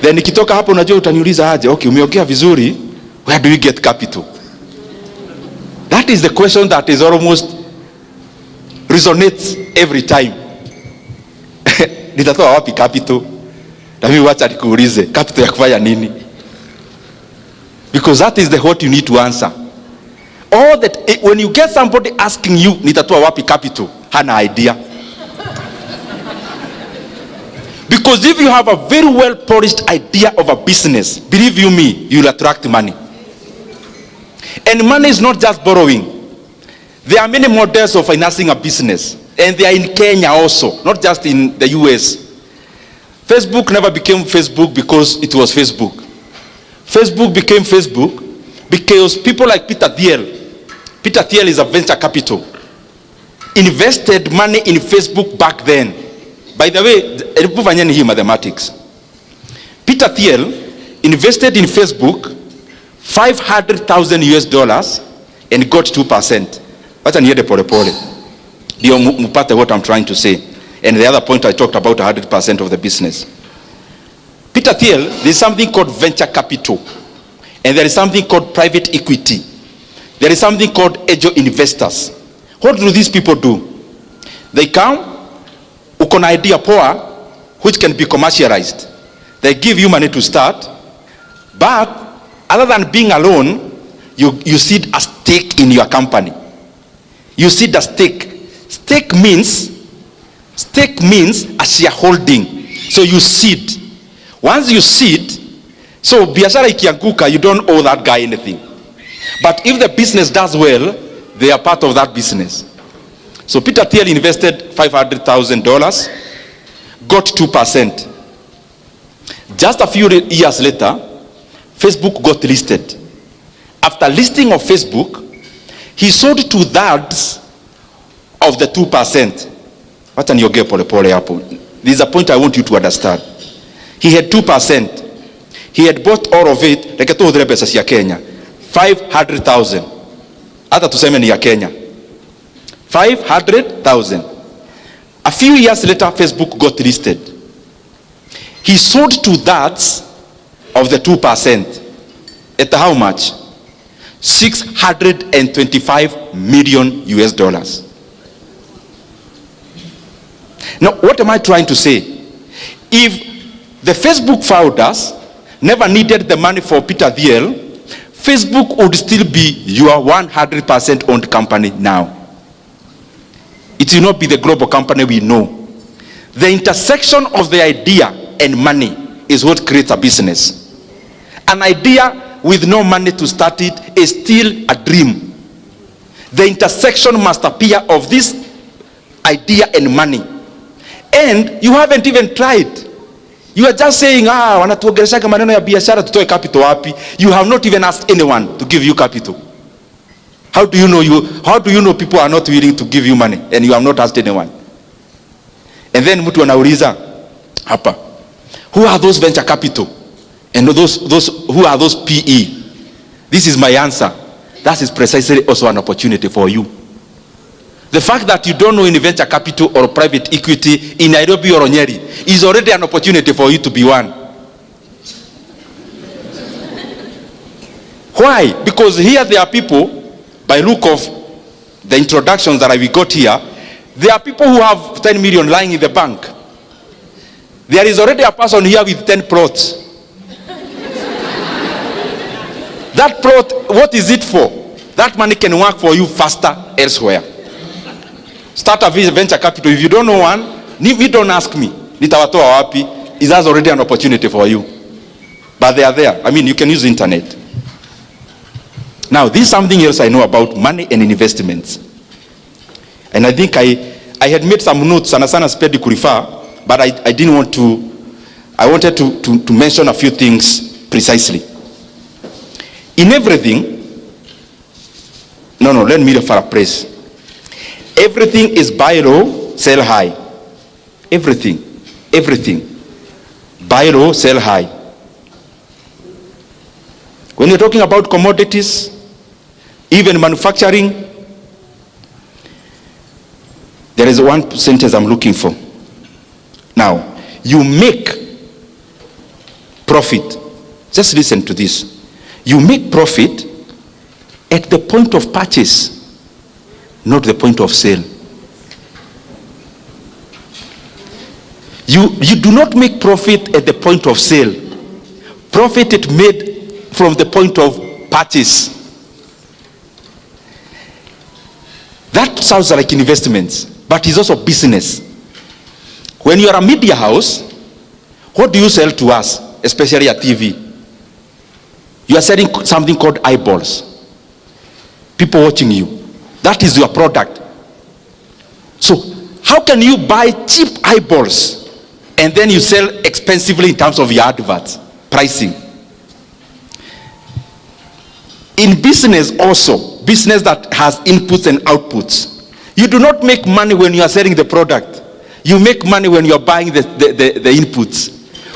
Then nikitoka hapo unajua utaniuliza aje, okay, umeongea vizuri, where do you get capital? That is the question that is almost resonates every time. Nitatoa wapi capital? Na mimi wacha nikuulize, capital ya kufanya nini? Because that is the what you need to answer. All that, when you get somebody asking you, nitatoa wapi capital, hana idea. Because if you have a very well polished idea of a business, believe you me, you will attract money. And money is not just borrowing. There are many models of financing a business, and they are in Kenya also, not just in the US. Facebook never became Facebook because it was Facebook. Facebook became Facebook because people like Peter Thiel is a venture capital, invested money in Facebook back then. By the way, mathematics. Peter Thiel invested in Facebook $500,000 and got 2%. Wacha niende pole pole ndio mpate what I'm trying to say. And the other point I talked about 100% of the business. Peter Peter Thiel, there's something called venture capital, and there is something called private equity. There is something called angel investors. What do these people do? They come, uko na idea poa, which can be commercialized. They give you money to start, but other than being alone, you seed a stake in your company. You seed a stake. Stake means a shareholding. So you seed. Once you seed, so biashara ikianguka, you don't owe that guy anything. But if the business does well, they are part of that business. So Peter Thiel invested $500,000, got 2%. Just a few years later, Facebook got listed. After listing of Facebook, he sold 2/3 of the 2%. This is a point I want you to understand. He had 2%. He had bought all of it, like Kenya, 500,000. Hata tuseme ni ya Kenya. 500,000. A few years later, Facebook got listed. He sold 2/3 of the 2%. At how much? $625 million US. Now, what am I trying to say? If the Facebook founders never needed the money for Peter Thiel, Facebook would still be your 100% owned company now. It will not be the global company we know. The intersection of the idea and money is what creates a business. An idea with no money to start it is still a dream. The intersection must appear of this idea and money. And you haven't even tried. You are just saying, wanatuongelesha maneno ya biashara, tutoe capital wapi? You have not even asked anyone to give you capital. How do you know people are not willing to give you money and you have not asked anyone? And then mtu anauliza hapa, who are those venture capital? And who are those PE? This is my answer. That is precisely also an opportunity for you. The fact that you don't know any venture capital or private equity in Nairobi or Nyeri is already an opportunity for you to be one. Why? Because here there are people, by look of the introductions that we got here, there are people who have 10 million lying in the bank. There is already a person here with 10 plots. That plot, what is it for? That money can work for you faster elsewhere. Start a venture capital. If you don't know one, you don't ask me. Nitawatoa wapi? Is that already an opportunity for you? But they are there. I mean, you can use the internet. Now, this is something else I know about money and investments. And I think I had made some notes, sana spedi kurifa, but I didn't want to. I wanted to mention a few things precisely. In everything, let me paraphrase. Everything is buy low, sell high. Everything. Buy low, sell high. When you're talking about commodities, even manufacturing, there is one sentence I'm looking for. Now, you make profit. Just listen to this. You make profit at the point of purchase, not the point of sale. You do not make profit at the point of sale. Profit is made from the point of purchase. That sounds like investments, but it's also business. When you are a media house, what do you sell to us, especially at TV? You are selling something called eyeballs. People watching you. That is your product. So how can you buy cheap eyeballs and then you sell expensively in terms of your adverts, pricing? In business also, business that has inputs and outputs, you do not make money when you are selling the product. You make money when you are buying the inputs.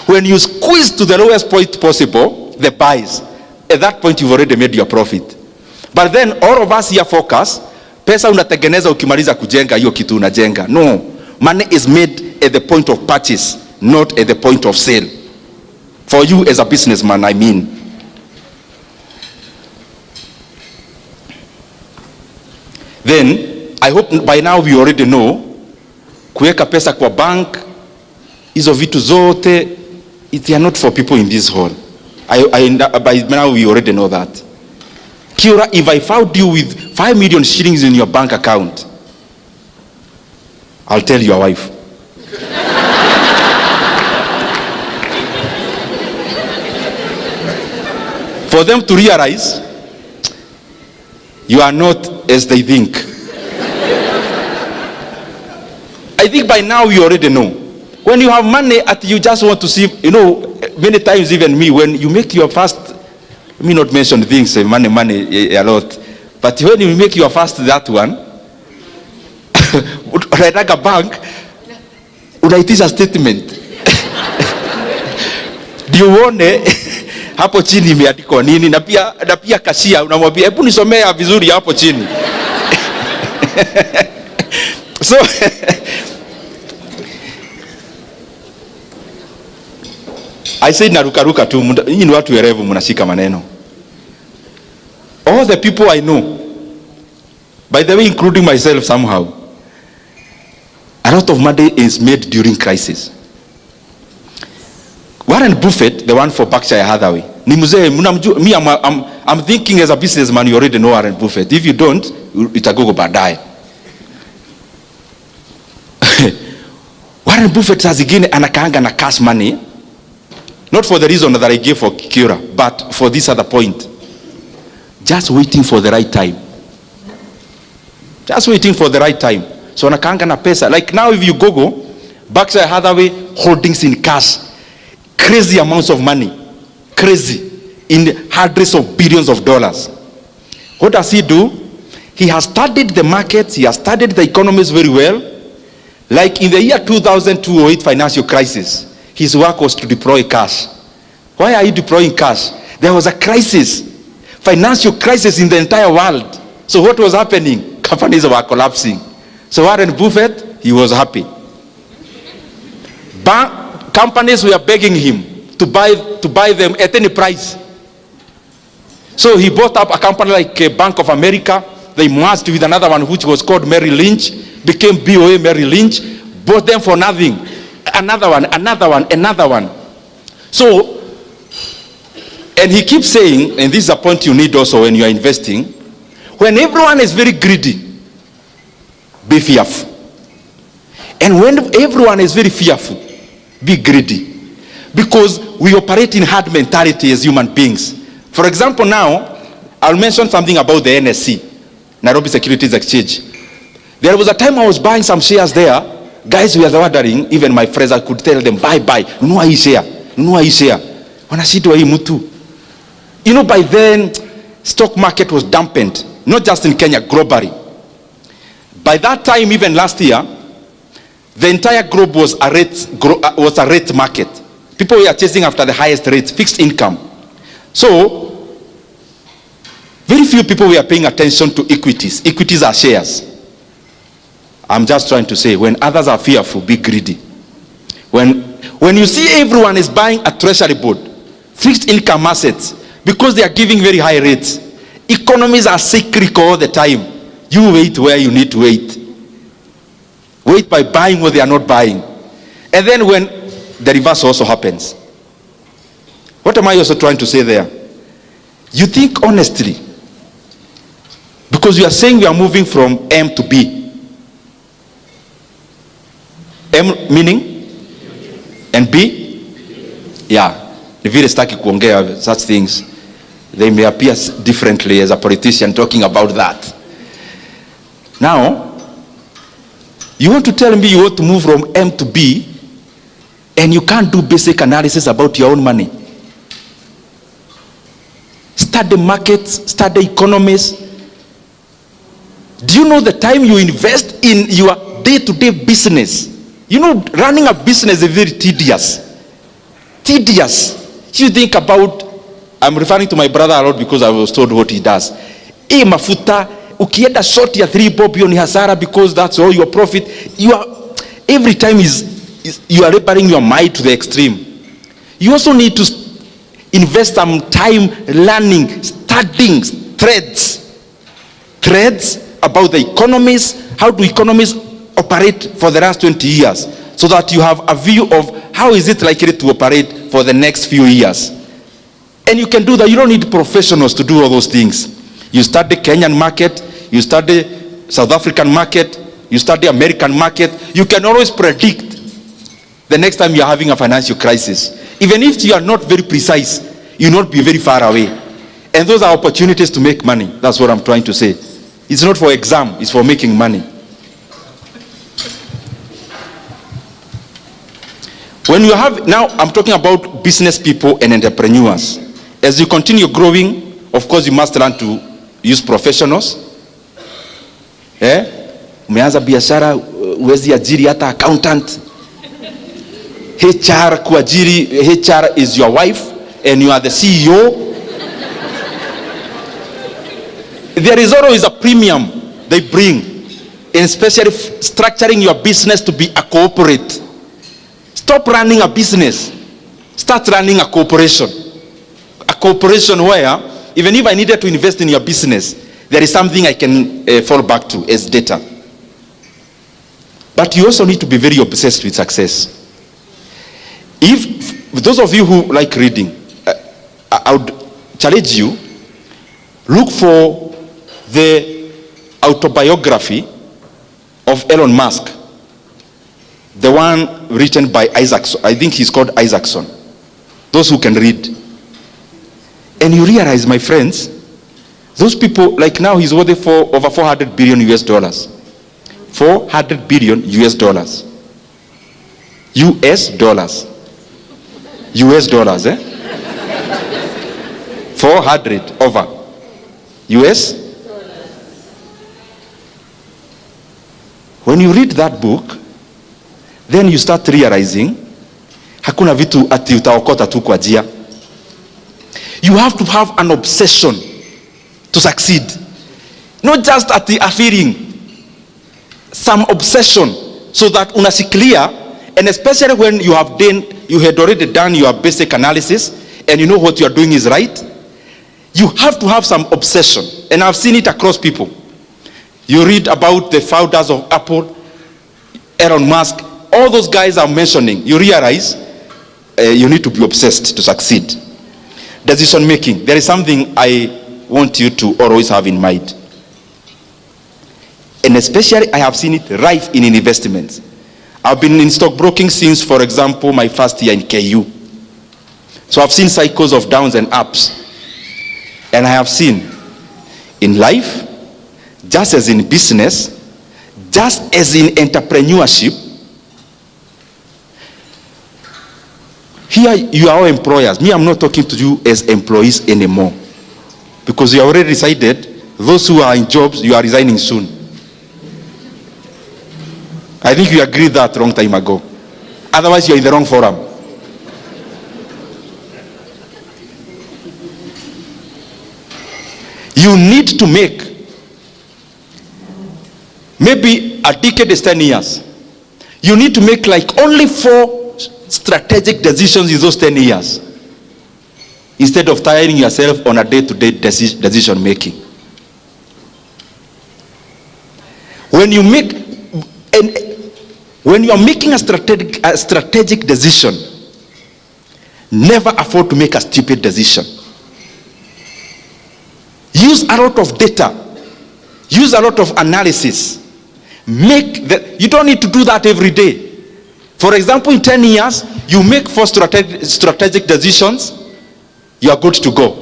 When you squeeze to the lowest point possible, the buys, at that point you've already made your profit. But then all of us here focus, pesa unatengeneza ukimaliza kujenga hiyo kitu unajenga. No, money is made at the point of purchase, not at the point of sale. For you as a businessman, I mean. Then, I hope by now we already know, kuweka pesa kwa bank, hizo vitu zote, they are not for people in this hall. By now we already know that. Kiura, if I found you with 5 million shillings in your bank account, I'll tell your wife. For them to realize you are not as they think. I think by now you already know. When you have money, you just want to see, you know, many times even me, when you make your first, let me not mention things, money a lot, but when you make your first that one, like a bank, unaitisha statement. Diuone hapo chini imeandikwa nini, na pia kashia unamwambia hebu nisomea vizuri hapo chini. So I said narukaruka tu, nyinyi ni watu werevu mnashika maneno. All the people I know, by the way including myself somehow, a lot of money is made during crisis. Warren Buffett, the one for Berkshire Hathaway, ni mzee, me I'm thinking as a businessman, you already know Warren Buffett. If you don't, itagogo baadaye. Warren Buffett saa zingine anakaanga na cash money, not for the reason that I gave for Kiura, but for this other point. Just waiting for the right time. Just waiting for the right time. So anakaanga na pesa. Like now if you Google Berkshire Hathaway holdings in cash, crazy amounts of money. Crazy. In hundreds of billions of dollars. What does he do? He has studied the markets. He has studied the economies very well. Like in the year 2002-08 financial crisis, his work was to deploy cash. Why are you deploying cash? There was a crisis, financial crisis in the entire world. So what was happening? Companies were collapsing. So Warren Buffett, he was happy. Companies were begging him to buy them at any price. So he bought up a company like Bank of America. They merged with another one which was called Merrill Lynch, became BOA Merrill Lynch, bought them for nothing. Another one. So, and he keeps saying, and this is a point you need also when you are investing, when everyone is very greedy, be fearful. And when everyone is very fearful, be greedy. Because we operate in herd mentality as human beings. For example, now, I'll mention something about the NSC, Nairobi Securities Exchange. There was a time I was buying some shares there. Guys were wondering, even my friends, I could tell them, buy. Nunua hii share. Wanashindwa hii mtu. You know, by then, stock market was dampened. Not just in Kenya, globally. By that time, even last year, the entire globe was a rate market. People were chasing after the highest rates, fixed income. So, very few people were paying attention to equities. Equities are shares. I'm just trying to say, when others are fearful, be greedy. When you see everyone is buying a treasury board, fixed income assets, because they are giving very high rates, economies are cyclical all the time. You wait where you need to wait. Wait by buying what they are not buying. And then when the reverse also happens. What am I also trying to say there? You think honestly, because you are saying we are moving from M to B. M meaning? And B? Yeah. If you staki kuongea such things, they may appear differently as a politician talking about that. Now, you want to tell me you want to move from M to B and you can't do basic analysis about your own money. Study markets, study economies. Do you know the time you invest in your day-to-day business? You know, running a business is very tedious. You think about, I'm referring to my brother a lot because I was told what he does. Mafuta, ukienda short ya 3.4Billion ni hasara because that's all your profit. Every time you are repairing your mind to the extreme. You also need to Invest some time learning, studying threads about the economies, how do economies operate for the last 20 years, so that you have a view of how is it likely to operate for the next few years. And you can do that. You don't need professionals to do all those things. You study Kenyan market, you study South African market, you study American market. You can always predict the next time you are having a financial crisis. Even if you are not very precise, you will not be very far away. And those are opportunities to make money. That's what I'm trying to say. It's not for exam, it's for making money. When you have, now I'm talking about business people and entrepreneurs. As you continue growing, of course you must learn to use professionals. Umeanza biashara, uwezi ajiri hata accountant. HR kuajiri, HR is your wife and you are the CEO. There is always a premium they bring, and especially structuring your business to be a corporate. Stop running a business. Start running a corporation. A corporation where, even if I needed to invest in your business, there is something I can fall back to as data. But you also need to be very obsessed with success. If those of you who like reading, I would challenge you, look for the autobiography of Elon Musk, the one written by Isaacson. I think he's called Isaacson. Those who can read. And you realize, my friends, those people, like now he's worth for over 400 billion US dollars. 400 billion US dollars. US dollars. US dollars, 400 over. US? When you read that book, then you start realizing, hakuna vitu ati utaokota tu kwa jia. You have to have an obsession to succeed. Not just at the feeling, some obsession, so that unasikilia, and especially when you have you had already done your basic analysis and you know what you are doing is right, you have to have some obsession. And I've seen it across people. You read about the founders of Apple, Elon Musk, all those guys I'm mentioning, you realize you need to be obsessed to succeed. Decision making. There is something I want you to always have in mind. And especially I have seen it rife in investments. I've been in stockbroking since, for example, my first year in KU. So I've seen cycles of downs and ups. And I have seen in life, just as in business, just as in entrepreneurship, here you are all employers. Me, I'm not talking to you as employees anymore. Because you already decided, those who are in jobs, you are resigning soon. I think you agreed that a long time ago. Otherwise, you're in the wrong forum. You need to make, maybe a decade is 10 years. You need to make like only 4 strategic decisions in those 10 years. Instead of tiring yourself on a day-to-day decision making. When you are making a strategic decision, never afford to make a stupid decision. Use a lot of data. Use a lot of analysis. You don't need to do that every day. For example, in 10 years, you make 4 strategic decisions, you are good to go.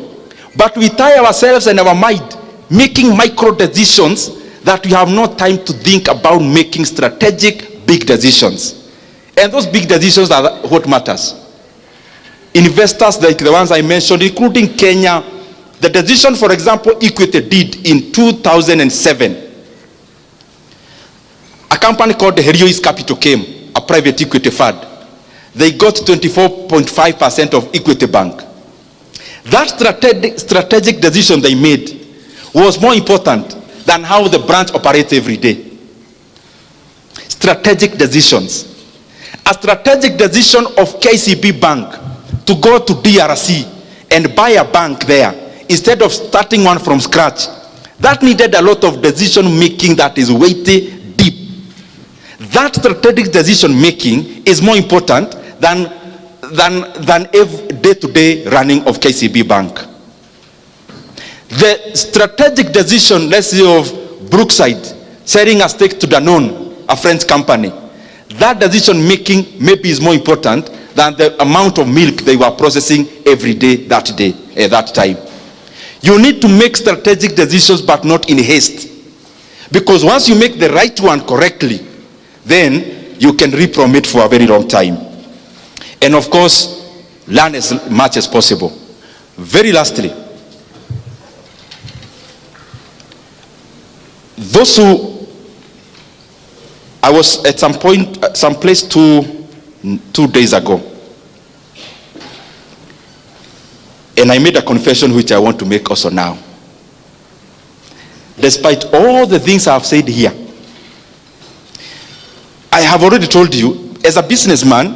But we tie ourselves and our mind making micro decisions that we have no time to think about making strategic big decisions. And those big decisions are what matters. Investors like the ones I mentioned, including Kenya, the decision, for example, Equity did in 2007. A company called Herio's Capital came, a private equity fund. They got 24.5% of Equity Bank. That strategic decision they made was more important than how the branch operates every day. Strategic decisions. A strategic decision of KCB Bank to go to DRC and buy a bank there instead of starting one from scratch. That needed a lot of decision making that is weighty, deep. That strategic decision making is more important than every day-to-day running of KCB Bank. The strategic decision, let's say, of Brookside selling a stake to Danone, a French company, that decision making maybe is more important than the amount of milk they were processing every day, that time. You need to make strategic decisions, but not in haste. Because once you make the right one correctly, then you can reap from it for a very long time. And of course, learn as much as possible. Very lastly, those who, I was at some point, someplace 2 days ago, and I made a confession which I want to make also now. Despite all the things I have said here, I have already told you, as a businessman,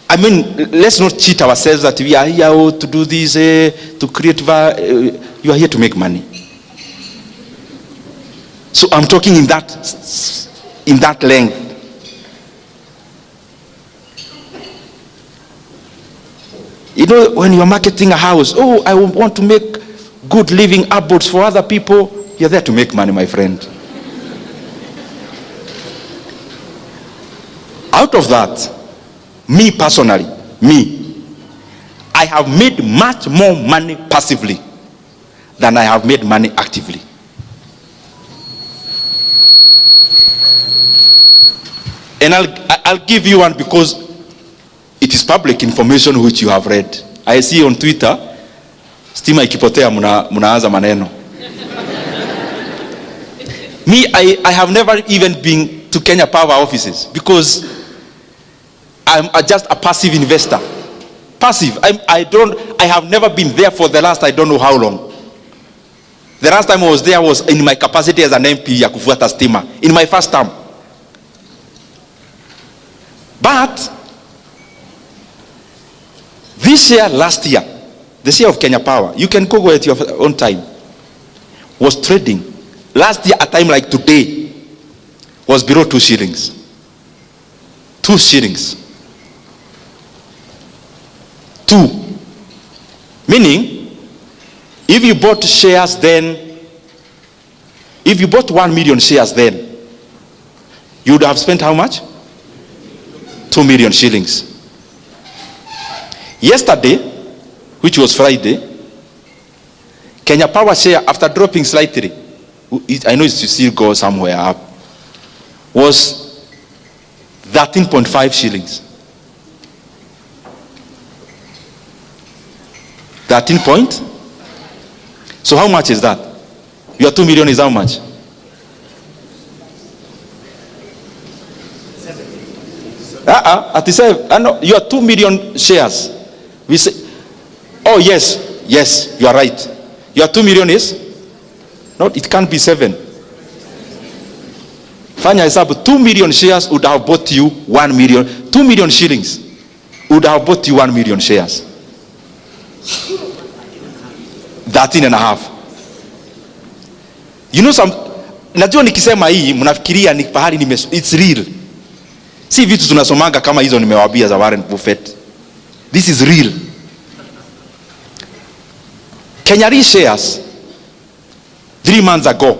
I mean, let's not cheat ourselves that we are here to do this, to create value. You are here to make money. So I'm talking in that length. You know, when you're marketing a house, oh, I want to make good living abodes for other people. You're there to make money, my friend. Out of that, me personally, I have made much more money passively than I have made money actively. And I'll give you one because it is public information which you have read. I see on Twitter, stima ikipotea munaanza maneno. Me, I have never even been to Kenya Power offices because I'm just a passive investor. Passive. I have never been there for the last I don't know how long. The last time I was there was in my capacity as an MP ya kufuata stima, in my first term. But this year, last year, the share of Kenya Power, you can go at your own time, was trading. Last year, a time like today, was below 2 shillings. 2 shillings. 2. Meaning, if you bought shares then, if you bought 1 million shares then, you would have spent how much? 2 million shillings. Yesterday, which was Friday, Kenya Power share, after dropping slightly, I know it still go somewhere up, was 13.5 shillings. 13 point? So how much is that? Your 2 million is how much? 37. No, you are 2 million shares. We say, oh yes, you are right. Your 2 million is? No, it can't be 7. Fanya hesabu, 2 million shares would have bought you 1 million. 2 million shillings would have bought you 1 million shares. 13.5. You know najua nikisema hii mnafikiria ni pahali it's real. Si vitu tunasomanga kama hizo nimewabia za Warren Buffett. This is real. Kenya shares 3 months ago.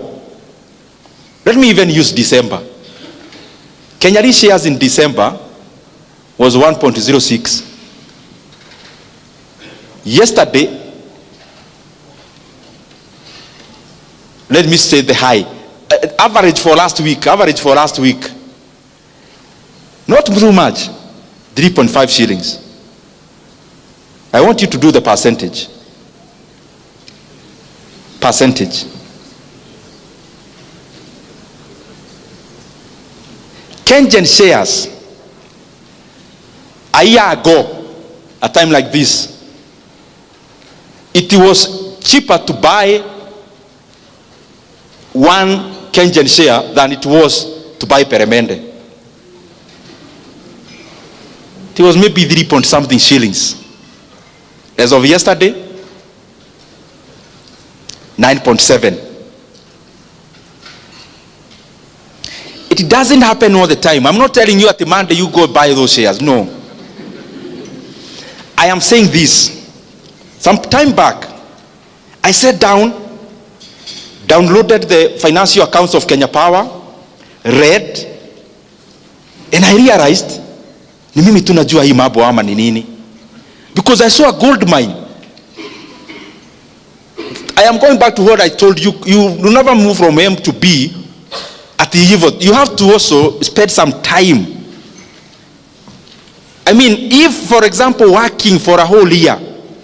Let me even use December. Kenya shares in December was 1.06. Yesterday, let me say the high. Average for last week. Not too much. 3.5 shillings. I want you to do the percentage. Kenyan shares, a year ago, a time like this, it was cheaper to buy 1 Kenyan share than it was to buy Peremende. It was maybe 3 point something shillings. As of yesterday, 9.7. It doesn't happen all the time. I'm not telling you at the Monday you go buy those shares. No. I am saying this. Some time back, I sat down, downloaded the financial accounts of Kenya Power, read, and I realized, ni mimi tunajua hii mambo ama ni nini? Because I saw a gold mine. I am going back to what I told you. You will never move from M to B at the evil. You have to also spend some time. I mean, if, for example, working for a whole year,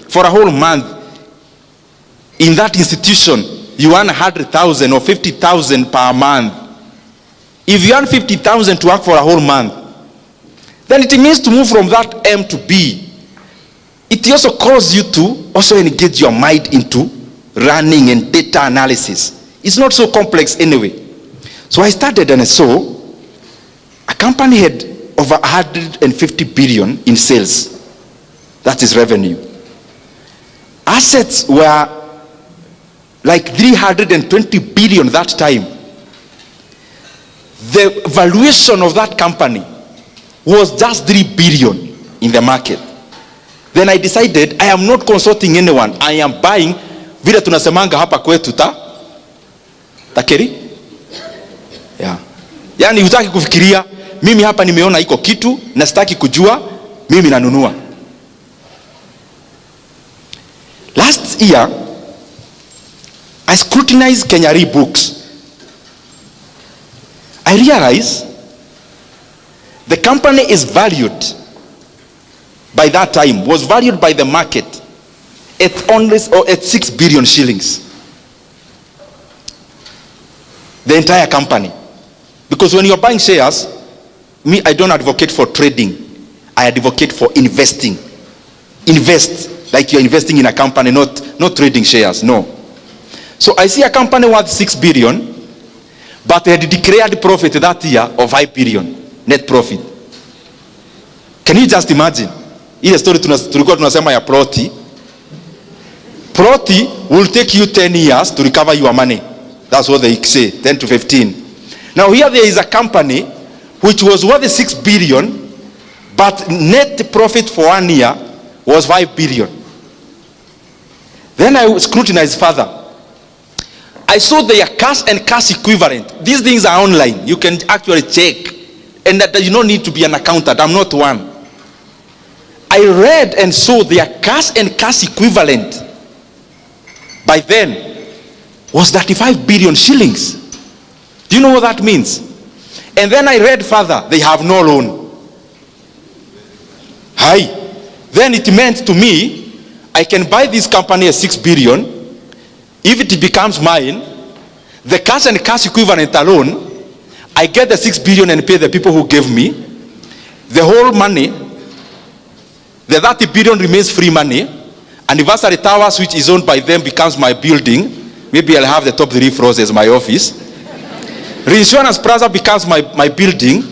for a whole month, in that institution, you earn 100,000 or 50,000 per month. If you earn 50,000 to work for a whole month, then it means to move from that M to B. It also calls you to also engage your mind into running and data analysis. It's not so complex anyway. So I started and I saw a company had over 150 billion in sales. That is revenue. Assets were like 320 billion that time. The valuation of that company was just 3 billion in the market. Then I decided I am not consulting anyone. I am buying vile tunasemanga hapa kwetu takeri. Yeah. Yani hutaki kufikiria, mimi hapa nimeona iko kitu na sitaki kujua, mimi nanunua. Last year, I scrutinized Kenya books. I realized the company is valued, by that time, was valued by the market at only at 6 billion shillings. The entire company. Because when you're buying shares, me, I don't advocate for trading. I advocate for investing. Invest like you're investing in a company, not trading shares, no. So I see a company worth 6 billion, but they had declared profit that year of 5 billion net profit. Can you just imagine? Ile story tulikuwa tunasema ya Proti. Proti will take you 10 years to recover your money. That's what they say, 10 to 15. Now here there is a company which was worth 6 billion, but net profit for 1 year was 5 billion. Then I scrutinized further. I saw their cash and cash equivalent. These things are online. You can actually check. And that you don't need to be an accountant. I'm not one. I read and saw their cash and cash equivalent by then was 35 billion shillings. Do you know what that means? And then I read further, they have no loan. Hi. Then it meant to me, I can buy this company at 6 billion. If it becomes mine, the cash and cash equivalent alone, I get the 6 billion and pay the people who gave me. The whole money, the 30 billion remains free money. Anniversary Towers, which is owned by them, becomes my building. Maybe I'll have the top 3 floors as my office. Reinsurance Plaza becomes my building.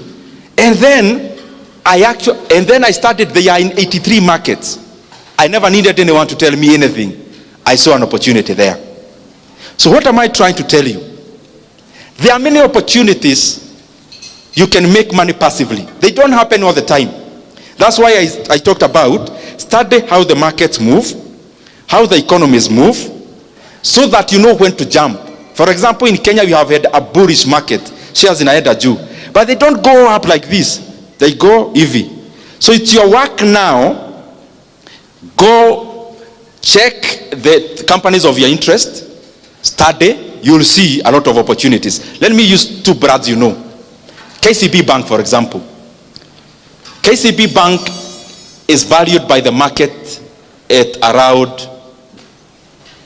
And then I started, they are in 83 markets. I never needed anyone to tell me anything. I saw an opportunity there. So what am I trying to tell you? There are many opportunities you can make money passively. They don't happen all the time. That's why I talked about study how the markets move, how the economies move, so that you know when to jump. For example, in Kenya, we have had a bullish market. Shares in Aeda Jew. But they don't go up like this. They go EV. So it's your work now. Go check the companies of your interest. Study. You'll see a lot of opportunities. Let me use 2 brands you know. KCB Bank, for example. KCB Bank is valued by the market at around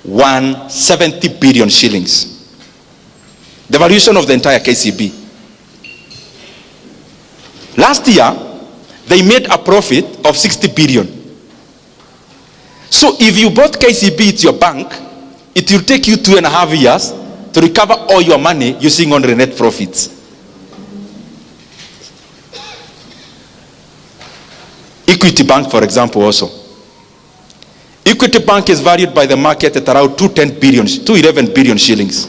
170 billion shillings. The valuation of the entire KCB. Last year, they made a profit of 60 billion. So if you bought KCB at your bank, it will take you 2.5 years to recover all your money using only net profits. Equity Bank, for example, also. Equity Bank is valued by the market at around 211 billion shillings.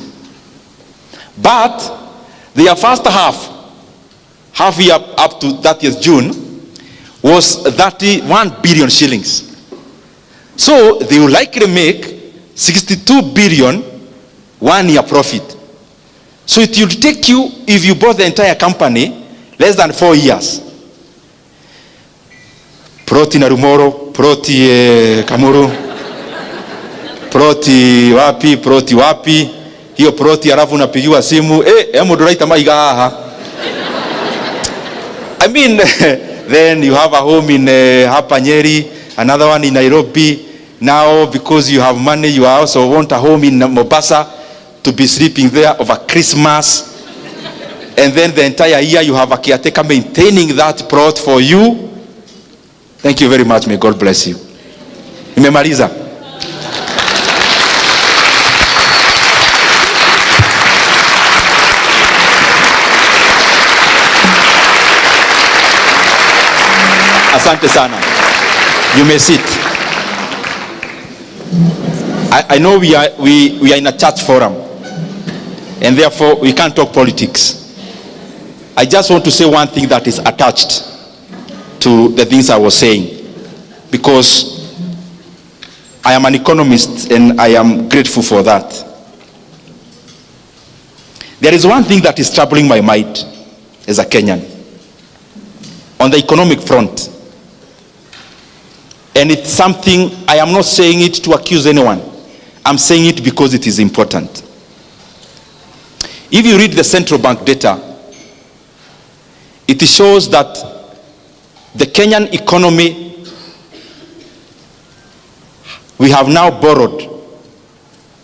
But their first half year up to 30th June, was 31 billion shillings. So they will likely make 62 billion 1 year profit. So it will take you, if you bought the entire company, less than 4 years. Proti Narumoro, Proti Kamuru, Proti wapi, hiyo Proti alafu unapigiwa simu, muduraita maiga haha. I mean, then you have a home in hapa Nyeri, another one in Nairobi. Now, because you have money, you also want a home in Mombasa to be sleeping there over Christmas. And then the entire year you have a caretaker maintaining that plot for you. Thank you very much. May God bless you. Nimemaliza. Asante sana. You may sit. I know we are in a church forum, and therefore we can't talk politics. I just want to say one thing that is attached to the things I was saying, because I am an economist and I am grateful for that. There is one thing that is troubling my mind as a Kenyan on the economic front, and it's something, I am not saying it to accuse anyone. I'm saying it because it is important. If you read the central bank data, it shows that the Kenyan economy, we have now borrowed.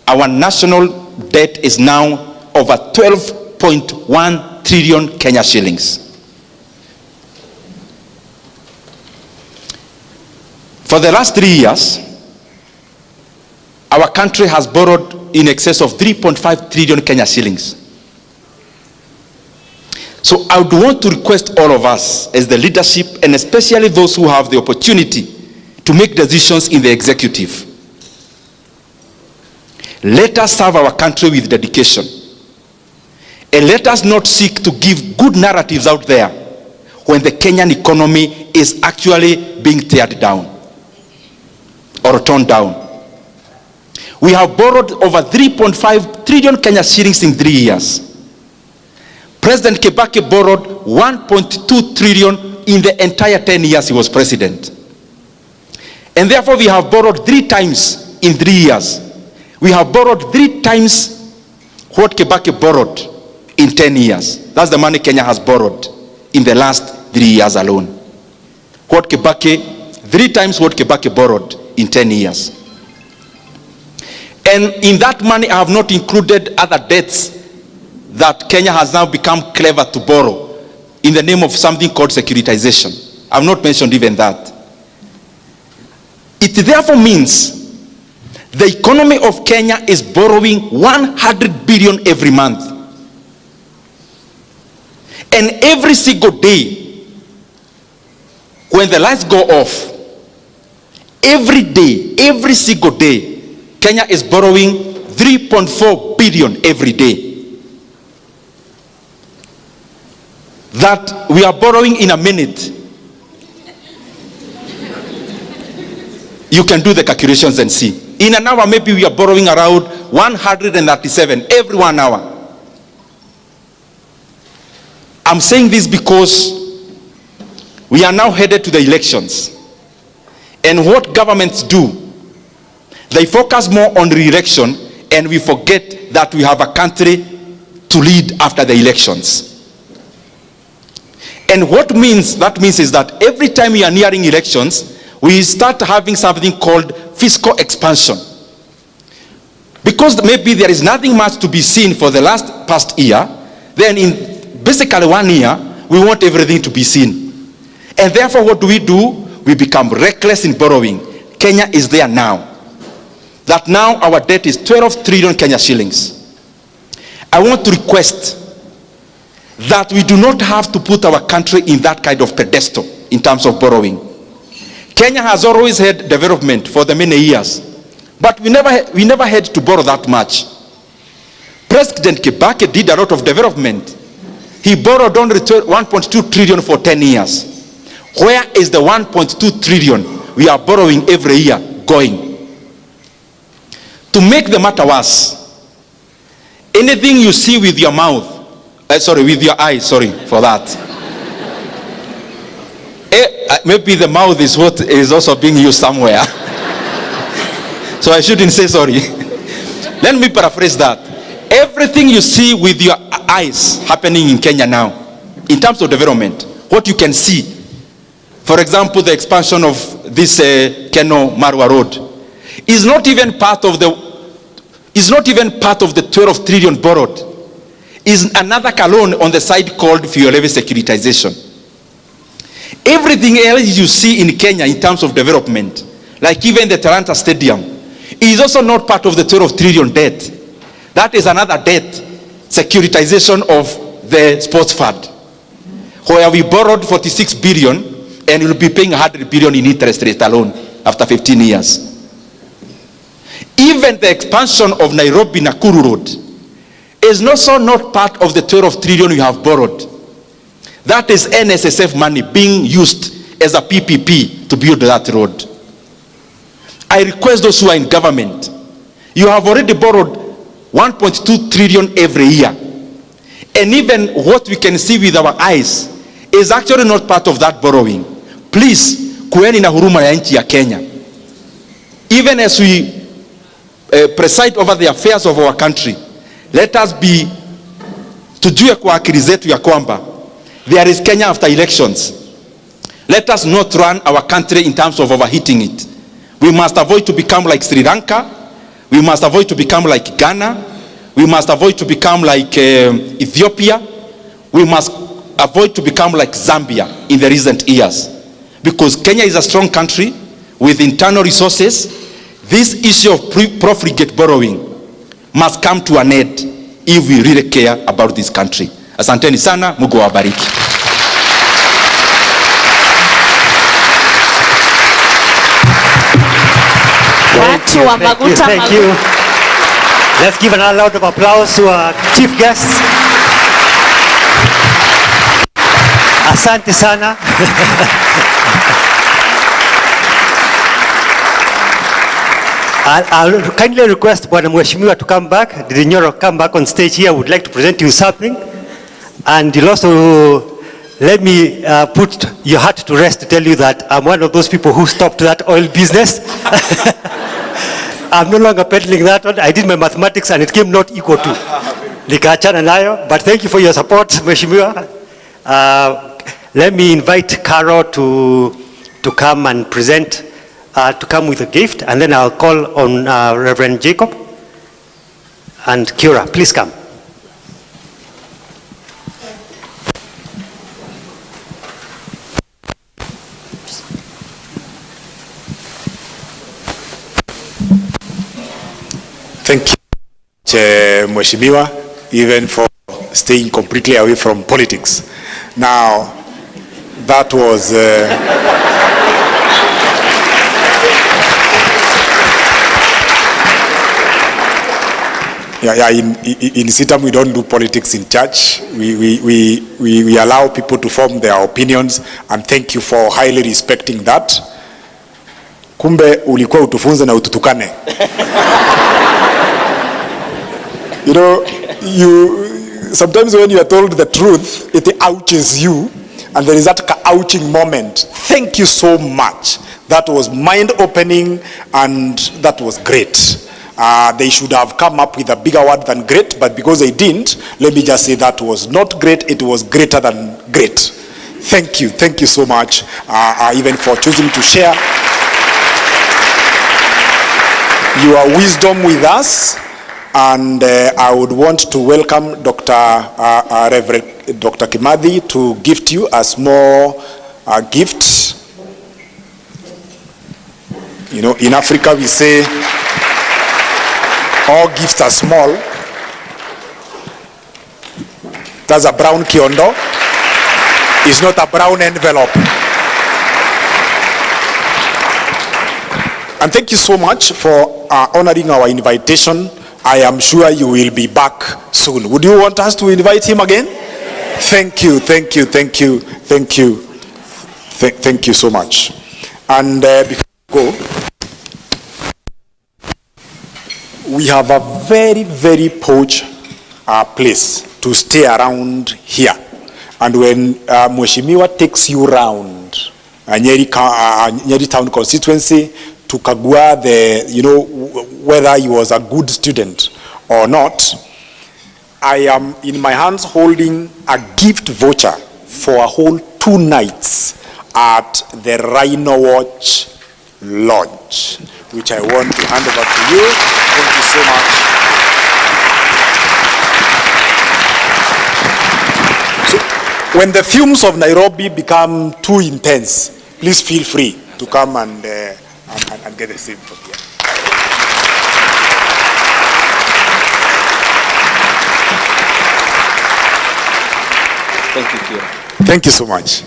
Our national debt is now over 12.1 trillion Kenya shillings. For the last 3 years, our country has borrowed in excess of 3.5 trillion Kenya shillings. So I would want to request all of us as the leadership, and especially those who have the opportunity to make decisions in the executive, let us serve our country with dedication. And let us not seek to give good narratives out there when the Kenyan economy is actually being teared down or torn down. We have borrowed over 3.5 trillion Kenya shillings in 3 years. President Kibaki borrowed 1.2 trillion in the entire 10 years he was president. And therefore we have borrowed 3 times in 3 years. We have borrowed 3 times what Kibaki borrowed in 10 years. That's the money Kenya has borrowed in the last 3 years alone. 3 times what Kibaki borrowed in 10 years. And in that money I have not included other debts that Kenya has now become clever to borrow in the name of something called securitization. I have not mentioned even that. It therefore means the economy of Kenya is borrowing 100 billion every month. And every single day, when the lights go off, every day, every single day, Kenya is borrowing 3.4 billion every day. That we are borrowing in a minute. You can do the calculations and see. In an hour, maybe we are borrowing around 137 every 1 hour. I'm saying this because we are now headed to the elections. And what governments do, they focus more on re-election, and we forget that we have a country to lead after the elections. And what that means is that every time we are nearing elections, we start having something called fiscal expansion. Because maybe there is nothing much to be seen for the past year, then in basically 1 year, we want everything to be seen. And therefore, what do? We become reckless in borrowing. Kenya is there now. That now our debt is 12 trillion Kenya shillings. I want to request that we do not have to put our country in that kind of pedestal in terms of borrowing. Kenya has always had development for the many years, but we never had to borrow that much. President Kibaki did a lot of development. He borrowed only 1.2 trillion for 10 years. Where is the 1.2 trillion we are borrowing every year going? To make the matter worse, anything you see with your mouth, with your eyes, sorry for that. Maybe the mouth is what is also being used somewhere. So I shouldn't say sorry. Let me paraphrase that. Everything you see with your eyes happening in Kenya now, in terms of development, what you can see, for example, the expansion of this Keno-Marwa road, is not even part of the 12 trillion borrowed. Is another column on the side called fuel levy securitization. Everything else you see in Kenya in terms of development, like even the Talanta Stadium, is also not part of the 12 trillion debt. That is another debt, securitization of the sports fund, where we borrowed 46 billion and we'll be paying 100 billion in interest rate alone after 15 years. Even the expansion of Nairobi-Nakuru road is also not part of the 12 trillion we have borrowed. That is NSSF money being used as a PPP to build that road. I request those who are in government, you have already borrowed 1.2 trillion every year. And even what we can see with our eyes is actually not part of that borrowing. Please, kueni na huruma ya nchi ya Kenya. Even as we preside over the affairs of our country, let us be, tujue kwa akili zetu ya kwamba there is Kenya after elections. Let us not run our country in terms of overheating it. We must avoid to become like Sri Lanka. We must avoid to become like Ghana. We must avoid to become like Ethiopia. We must avoid to become like Zambia in the recent years. Because Kenya is a strong country with internal resources. This issue of profligate borrowing must come to an end if we really care about this country. Asanteni sana, Mungu awabariki. Thank you. Let's give another round of applause to our chief guests. Asante sana. I'll kindly request Bwana Mheshimiwa to come back. Ndindi Nyoro, come back on stage here. I would like to present you something. And you'll also let me put your heart to rest to tell you that I'm one of those people who stopped that oil business. I'm no longer peddling that one. I did my mathematics and it came not equal to. Nikaachana nayo. But thank you for your support, Mheshimiwa. Let me invite Carol to come and present, to come with a gift, and then I'll call on Reverend Jacob and Kira. Please come. Thank you, Mheshimiwa, even for staying completely away from politics. Now, that was... in CITAM we don't do politics in church. We allow people to form their opinions, and thank you for highly respecting that. Kumbe ulikuwa utufunze na ututukane. You know, sometimes when you are told the truth, it ouches you, and there is that ouching moment. Thank you so much. That was mind-opening, and that was great. They should have come up with a bigger word than great, but because they didn't, let me just say that was not great, it was greater than great. Thank you so much, even for choosing to share your wisdom with us. And I would want to welcome Reverend Dr. Kimathi to gift you a small gift. You know, in Africa we say all gifts are small. That's a brown kiondo. It's not a brown envelope. And thank you so much for honoring our invitation. I am sure you will be back soon. Would you want us to invite him again? Thank you, thank you, thank you, thank you. Thank you so much. And before we go, we have a very, very posh place to stay around here. And when Mheshimiwa takes you around Nyeri town constituency to Kagua, whether he was a good student or not, I am in my hands holding a gift voucher for a whole 2 nights at the Rhino Watch Lodge, which I want to hand over to you. Thank you so much. So, when the fumes of Nairobi become too intense, please feel free to come and get a seat from here. Thank you, Kira. Thank you so much.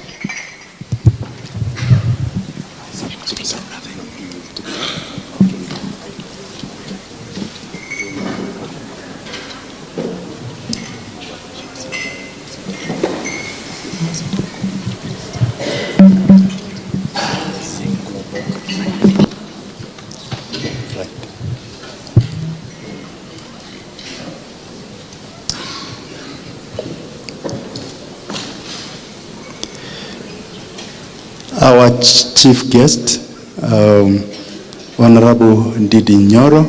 Our chief guest, Honorable Ndindi Nyoro,